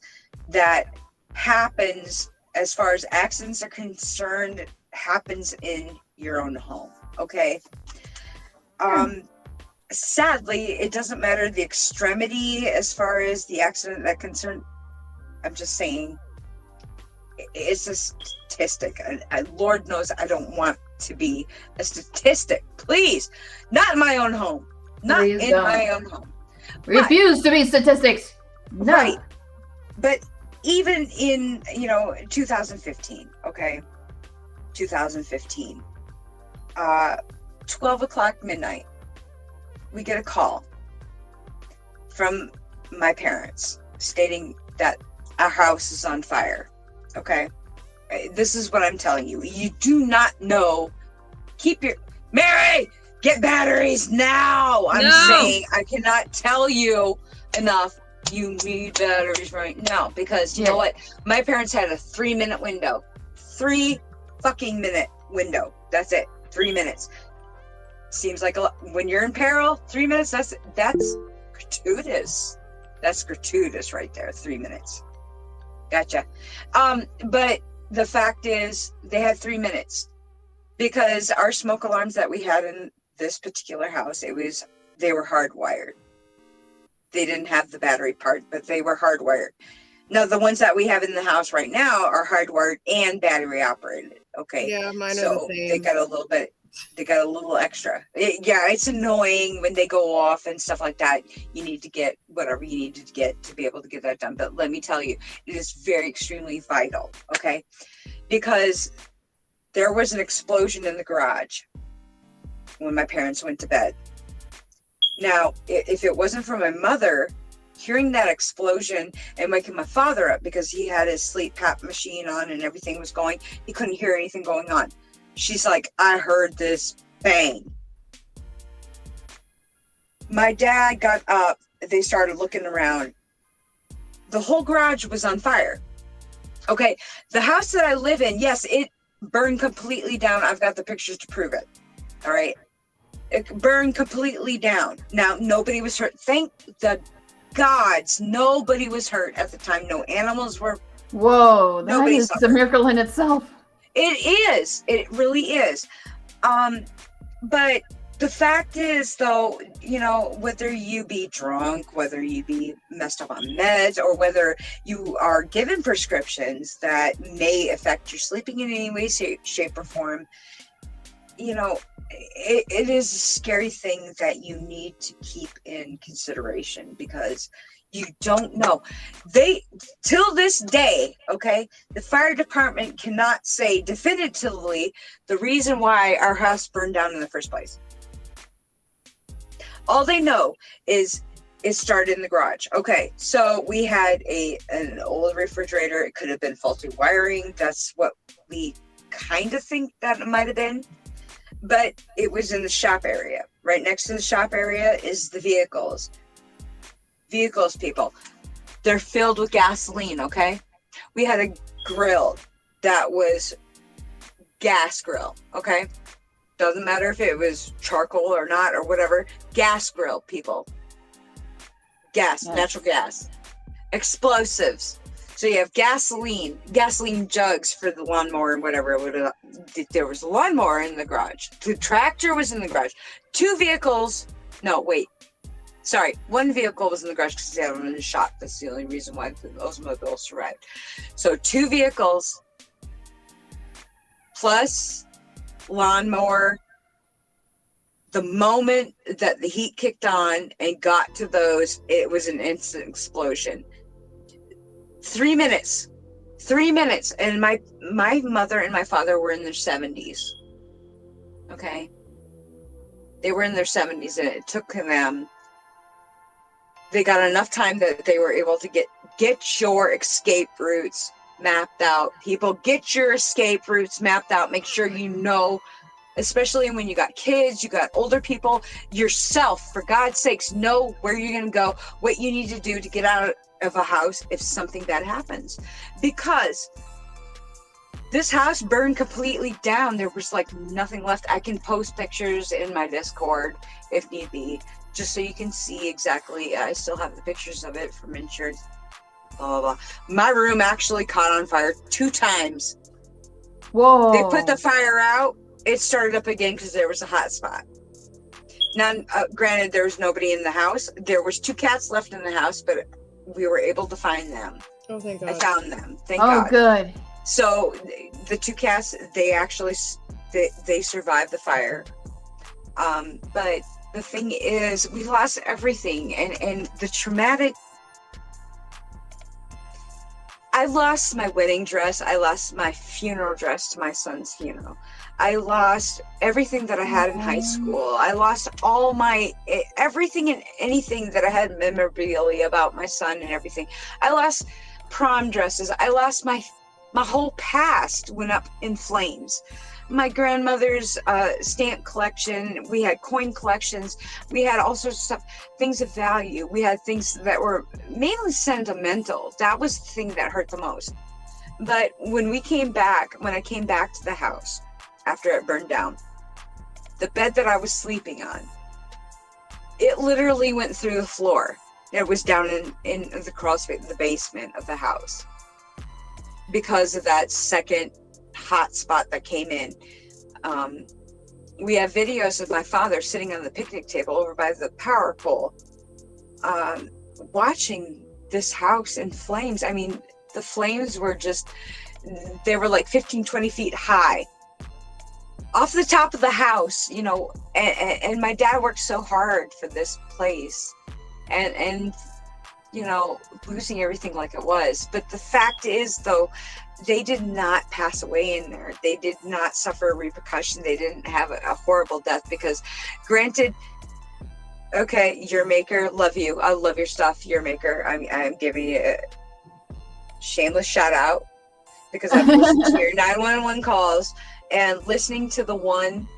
that happens as far as accidents are concerned happens in your own home. Okay. Sadly, it doesn't matter the extremity as far as the accident that concerned. I'm just saying it's a statistic. And Lord knows I don't want to be a statistic. Please, not in my own home. Not my own home. Refuse to be statistics. No. Right. But even in, 2015, okay? 2015, 12 o'clock midnight, we get a call from my parents stating that our house is on fire, okay? This is what I'm telling you. You do not know. Mary, get batteries now. I'm saying, I cannot tell you enough. You need batteries right now, because you know what? My parents had a 3-minute window. 3 fucking minute window. That's it. 3 minutes. Seems like a lot. When you're in peril, 3 minutes, that's gratuitous. That's gratuitous right there. 3 minutes. Gotcha. But the fact is, they had 3 minutes, because our smoke alarms that we had in this particular house, they were hardwired. They didn't have the battery part, but they were hardwired. Now, the ones that we have in the house right now are hardwired and battery operated. Okay. Yeah, mine are so the same. They got a little extra. It's annoying when they go off and stuff like that. You need to get whatever you need to get to be able to get that done. But let me tell you, it is very extremely vital. Okay. Because there was an explosion in the garage when my parents went to bed. Now, if it wasn't for my mother hearing that explosion and waking my father up, because he had his sleep pap machine on and everything was going, he couldn't hear anything going on. She's like, I heard this bang. My dad got up. They started looking around. The whole garage was on fire. Okay, the house that I live in, yes, it burned completely down. I've got the pictures to prove it. All right. It burned completely down. Now, nobody was hurt. Thank the gods, nobody was hurt at the time. No animals were. Whoa, that is a miracle in itself. It is. It really is. But the fact is, though, whether you be drunk, whether you be messed up on meds, or whether you are given prescriptions that may affect your sleeping in any way, shape, or form, it is a scary thing that you need to keep in consideration, because you don't know. Till this day, okay, the fire department cannot say definitively the reason why our house burned down in the first place. All they know is it started in the garage. Okay, so we had an old refrigerator. It could have been faulty wiring. That's what we kind of think that it might have been. But it was in the shop area. Right next to the shop area is the vehicles. Vehicles, people. They're filled with gasoline, okay? We had a grill that was gas grill, okay? Doesn't matter if it was charcoal or not or whatever. Gas grill, people. Gas, natural gas. Explosives. So you have gasoline jugs for the lawnmower and whatever. There was a lawnmower in the garage. The tractor was in the garage. 2 vehicles. No, wait. Sorry. 1 vehicle was in the garage because they had them in the shop. That's the only reason why the Oldsmobile survived. So 2 vehicles plus lawnmower. The moment that the heat kicked on and got to those, it was an instant explosion. 3 minutes. 3 minutes. And my mother and my father were in their 70s. Okay. They were in their 70s, and it took them. They got enough time that they were able to get your escape routes mapped out. People, get your escape routes mapped out. Make sure you know, especially when you got kids, you got older people, yourself, for God's sakes, know where you're going to go, what you need to do to get out of a house if something bad happens. Because this house burned completely down. There was like nothing left. I can post pictures in my Discord if need be, just so you can see exactly. I still have the pictures of it from insurance. Blah, blah, blah. My room actually caught on fire 2 times. Whoa. They put the fire out. It started up again because there was a hot spot. Now, granted, there was nobody in the house. There was 2 cats left in the house, but we were able to find them. Oh, thank God. I found them. Thank God. Oh, good. So the 2 cats, they actually they survived the fire. But the thing is, we lost everything, and the traumatic. I lost my wedding dress. I lost my funeral dress to my son's funeral. I lost everything that I had in high school. I lost all my, everything and anything that I had memorabilia about my son and everything. I lost prom dresses. I lost my whole past went up in flames. My grandmother's stamp collection, we had coin collections, we had all sorts of stuff, things of value. We had things that were mainly sentimental. That was the thing that hurt the most. But when I came back to the house after it burned down, the bed that I was sleeping on, it literally went through the floor. It was down in the crawl space, the basement of the house, because of that second hot spot that came in. We have videos of my father sitting on the picnic table over by the power pole, watching this house in flames. I mean, the flames were they were like 15, 20 feet high off the top of the house, you know, and my dad worked so hard for this place and you know, losing everything like it was. But the fact is, though, they did not pass away in there. They did not suffer a repercussion. They didn't have a horrible death, because granted, okay, your maker, love you. I love your stuff, your maker. I'm giving you a shameless shout out, because I've listened to your 911 calls and listening to the one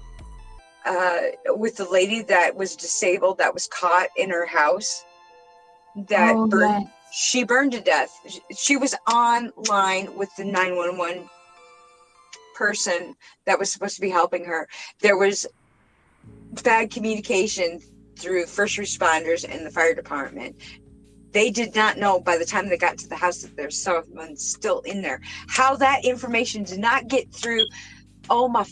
with the lady that was disabled, that was caught in her house, that burned. She burned to death. She was online with the 911 person that was supposed to be helping her. There was bad communication through first responders and the fire department. They did not know by the time they got to the house that there's someone still in there. How that information did not get through. Oh my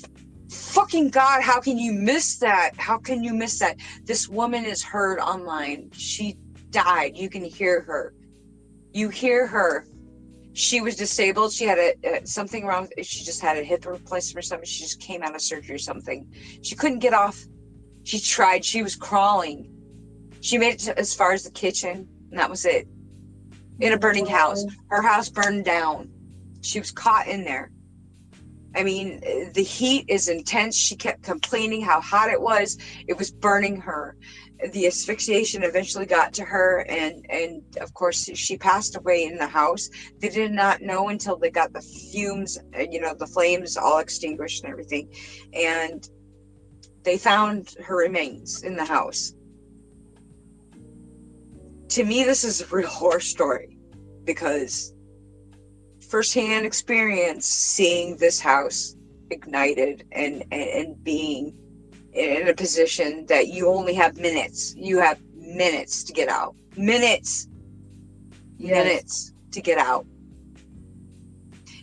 fucking God, how can you miss that? How can you miss that? This woman is heard online. She died. You can hear her. You hear her. She was disabled. She had something wrong. She just had a hip replacement or something. She just came out of surgery or something. She couldn't get off. She tried. She was crawling. She made it to as far as the kitchen, and that was it. In a burning house. Her house burned down. She was caught in there. I mean, the heat is intense. She kept complaining how hot it was. It was burning her. The asphyxiation eventually got to her, and of course she passed away in the house. They did not know until they got the fumes, you know, the flames all extinguished and everything, and they found her remains in the house. To me, this is a real horror story, because firsthand experience seeing this house ignited and being in a position that you only have minutes. You have minutes to get out. Minutes to get out.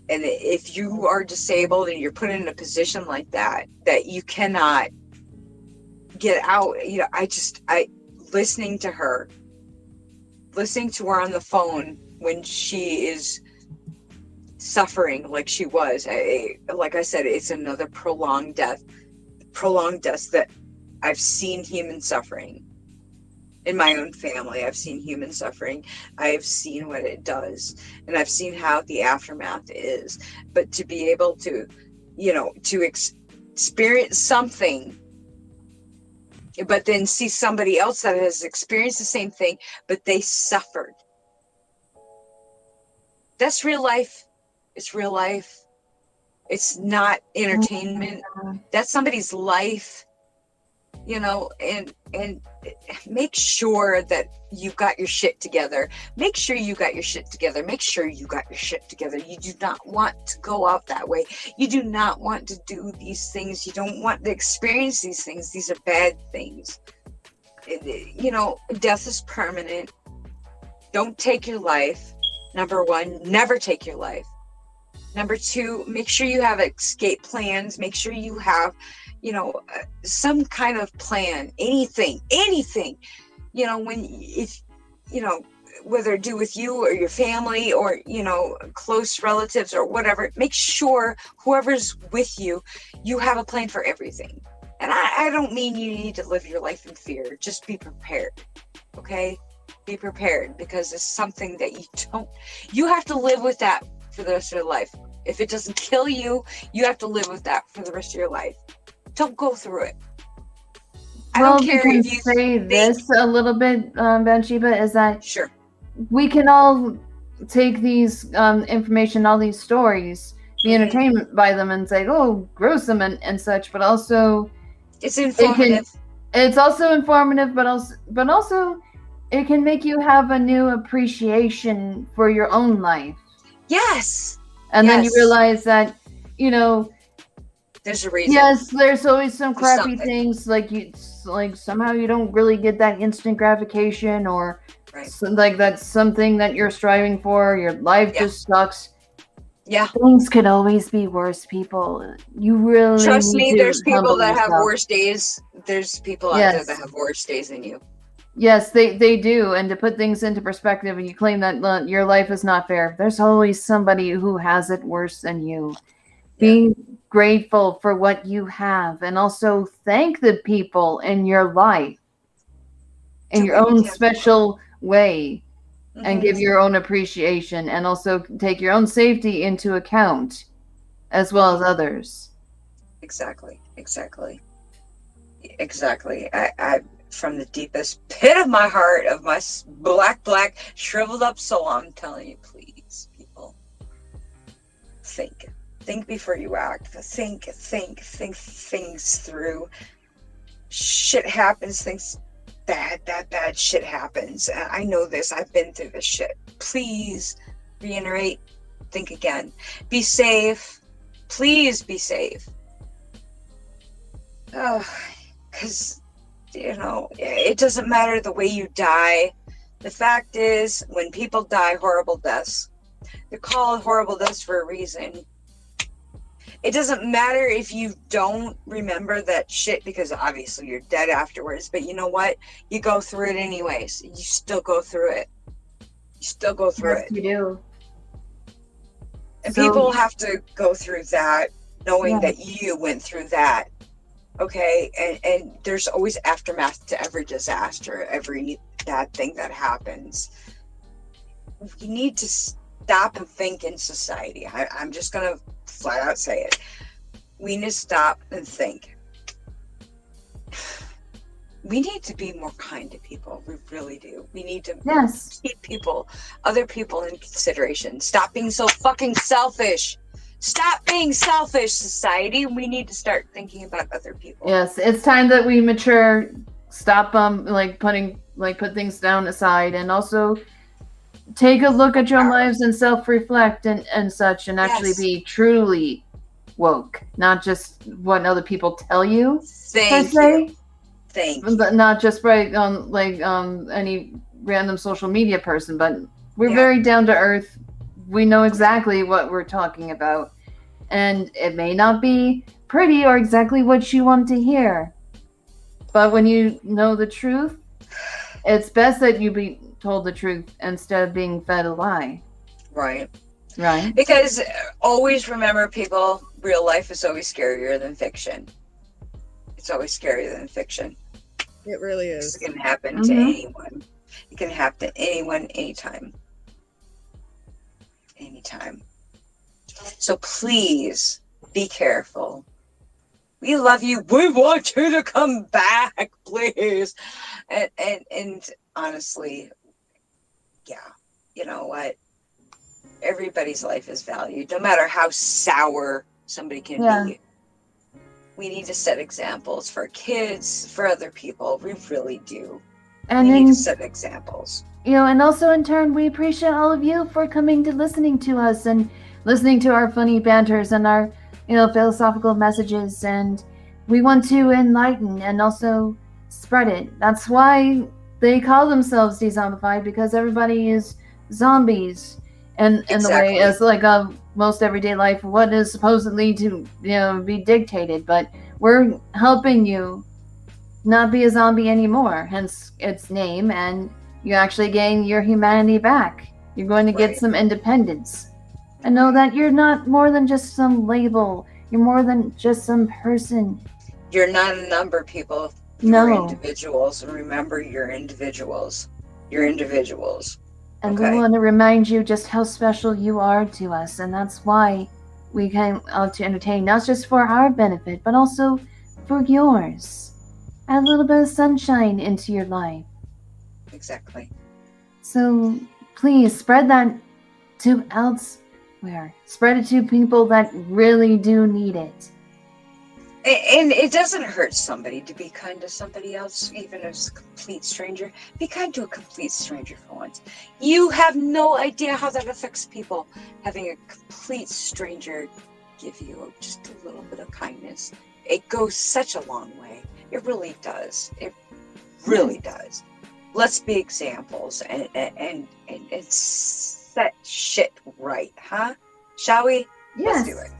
And if you are disabled and you're put in a position like that you cannot get out, you know, I listening to her on the phone when she is suffering like she was, like I said, it's another prolonged death that I've seen human suffering in my own family. I've seen human suffering. I've seen what it does, and I've seen how the aftermath is. But to be able to, you know, to experience something, but then see somebody else that has experienced the same thing, but they suffered. That's real life. It's real life. It's not entertainment. That's somebody's life, you know, and make sure that you've got your shit together. Make sure you got your shit together. Make sure you got your shit together. You do not want to go out that way. You do not want to do these things. You don't want to experience these things. These are bad things. You know, death is permanent. Don't take your life. Number one, never take your life. Number two, make sure you have escape plans. Make sure you have, you know, some kind of plan, anything, you know, if, you know, whether it do with you or your family or, you know, close relatives or whatever, make sure whoever's with you, you have a plan for everything. And I don't mean you need to live your life in fear. Just be prepared. Okay. be prepared, because it's something that you have to live with that for the rest of your life. If it doesn't kill you, you have to live with that for the rest of your life. Don't go through it. I don't care if you say this a little bit, Bathsheba, is that sure, we can all take these information, all these stories, be entertained by them, and say, "Oh, gruesome," and such. But also, it's informative. It's also informative, but also, it can make you have a new appreciation for your own life. Yes. And then you realize that, there's a reason. Yes, there's always some crappy things, like somehow you don't really get that instant gratification, or like that's something that you're striving for. Your life just sucks. Yeah. Things could always be worse, people. You really trust me, there's people that have yourself. worse days. There's people out there that have worse days than you. Yes, they do. And to put things into perspective, and you claim that your life is not fair, there's always somebody who has it worse than you. Be grateful for what you have, and also thank the people in your life in your own special way, and give your own appreciation, and also take your own safety into account as well as others. Exactly. I from the deepest pit of my heart, of my black shriveled up soul, I'm telling you, please, people, think before you act. Think things through. Shit happens. Bad shit happens. I know this. I've been through this shit. Please reiterate. Think again. Be safe. Please be safe. Because it doesn't matter the way you die. The fact is, when people die horrible deaths, they're called horrible deaths for a reason. It doesn't matter if you don't remember that shit, because obviously you're dead afterwards, but you know what? You go through it anyways. You still go through it. Yes, you do. And people have to go through that, knowing that you went through that. Okay? And there's always aftermath to every disaster, every bad thing that happens. We need to stop and think in society. I'm just going to flat out say it. We need to stop and think. We need to be more kind to people. We really do. We need to keep other people in consideration. Stop being so fucking selfish. Stop being selfish, society. We need to start thinking about other people. Yes, it's time that we mature. Stop put things down aside, and also take a look at your lives and self-reflect and such, and actually be truly woke, not just what other people tell you. Thank you. But not just by any random social media person, but we're very down to earth. We know exactly what we're talking about, and it may not be pretty or exactly what you want to hear, but when you know the truth, it's best that you be told the truth instead of being fed a lie. Right. Because always remember, people, real life is always scarier than fiction. It's always scarier than fiction. It really is. It can happen to anyone. It can happen to anyone, anytime. So please be careful. We love you. We want you to come back, please. And honestly, you know what? Everybody's life is valued, no matter how sour somebody can be. We need to set examples for kids, for other people. We really do. And we need to set examples. And also in turn, we appreciate all of you for coming to listening to us and listening to our funny banters and our, philosophical messages. And we want to enlighten and also spread it. That's why they call themselves Dezombified, because everybody is zombies. And in the way as most everyday life, what is supposedly to be dictated, but we're helping you not be a zombie anymore, hence its name, and you actually gain your humanity back. You're going to get some independence, and know that you're not more than just some label. You're more than just some person. You're not a number, people. You're individuals, and remember, you're individuals. You're individuals. And Okay. we want to remind you just how special you are to us, and that's why we came out to entertain, not just for our benefit, but also for yours. Add a little bit of sunshine into your life. Exactly. So please spread that to elsewhere. Spread it to people that really do need it. And it doesn't hurt somebody to be kind to somebody else, even as a complete stranger. Be kind to a complete stranger for once. You have no idea how that affects people. Having a complete stranger give you just a little bit of kindness. It goes such a long way. It really does. It really does. Let's be examples and set shit right, huh? Shall we? Yes. Let's do it.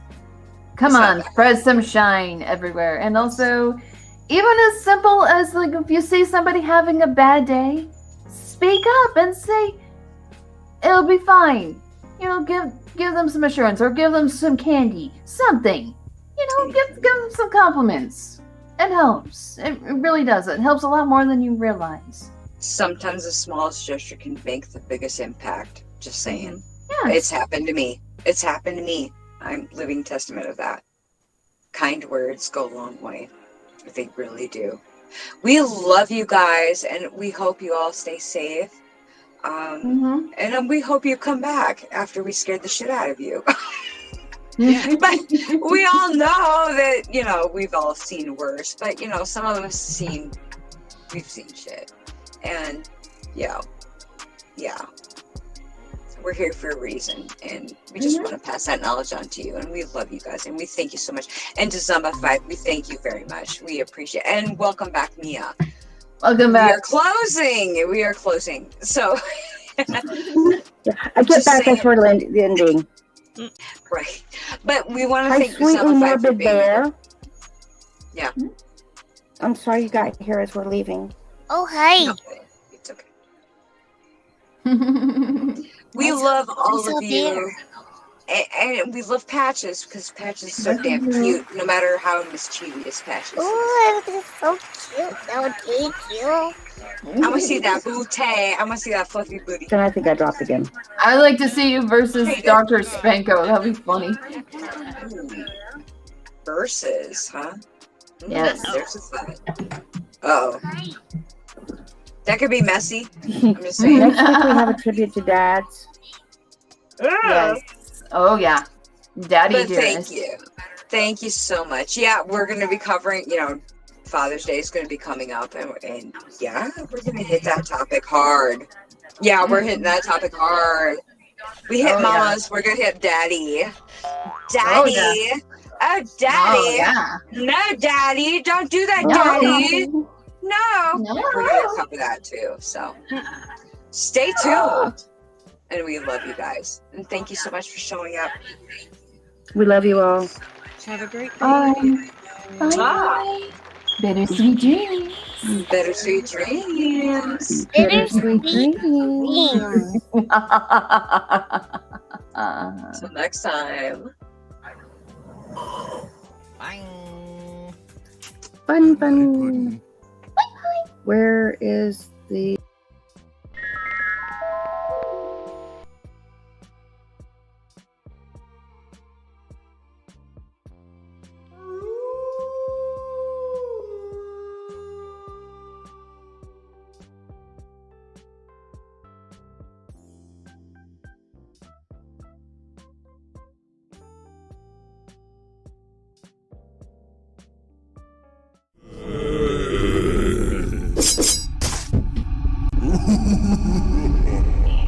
Come on, spread some shine everywhere. And also, even as simple as like if you see somebody having a bad day, speak up and say, it'll be fine. You know, give them some assurance or give them some candy. Something. You know, give them some compliments. It helps. It really does. It helps a lot more than you realize. Sometimes the smallest gesture can make the biggest impact. Just saying. Yeah. It's happened to me. It's happened to me. I'm living testament of that. Kind words go a long way. They really do. We love you guys, and we hope you all stay safe. And we hope you come back after we scared the shit out of you. But we all know that, you know, we've all seen worse. But, you know, some of us we've seen shit. And, yeah. We're here for a reason, and we just want to pass that knowledge on to you, and we love you guys, and we thank you so much. And to Dezombified, we thank you very much. We appreciate it. And welcome back, Mia. Welcome back. We are closing. So I get back as we're ending. Right. But we want to Hi, thank sweetly Dezombified for morbid being bear. here. Yeah. I'm sorry you got here as we're leaving. Oh, hi. No, it's okay. We love all of you. And we love Patches, because Patches is so damn cute, no matter how mischievous Patches is. Oh, that's so cute. Oh, thank you. I want to see that booty. I want to see that fluffy booty. Then I think I dropped again. I'd like to see you versus Dr. Spanko. That'd be funny. Versus, huh? Yes. There's a thought. Oh. That could be messy. I'm just saying. Next week we have a tribute to dads. Yes. Oh, yeah. Daddy But dearest. thank you. Thank you so much. Yeah, we're going to be covering, you know, Father's Day is going to be coming up. And yeah, we're going to hit that topic hard. Yeah, we're hitting that topic hard. We hit mamas. Yeah. We're going to hit daddy. Daddy. Oh, daddy. Oh, yeah. No, daddy. Don't do that, daddy. No. We're going to cover that too. So stay tuned. And we love you guys. And thank you so much for showing up. We love you all. Have a great day. Bye. Bye. Bittersweet dreams. Bittersweet dreams. Bittersweet dreams. Until next time. Bye. Fun. Bye. Where is the...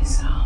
So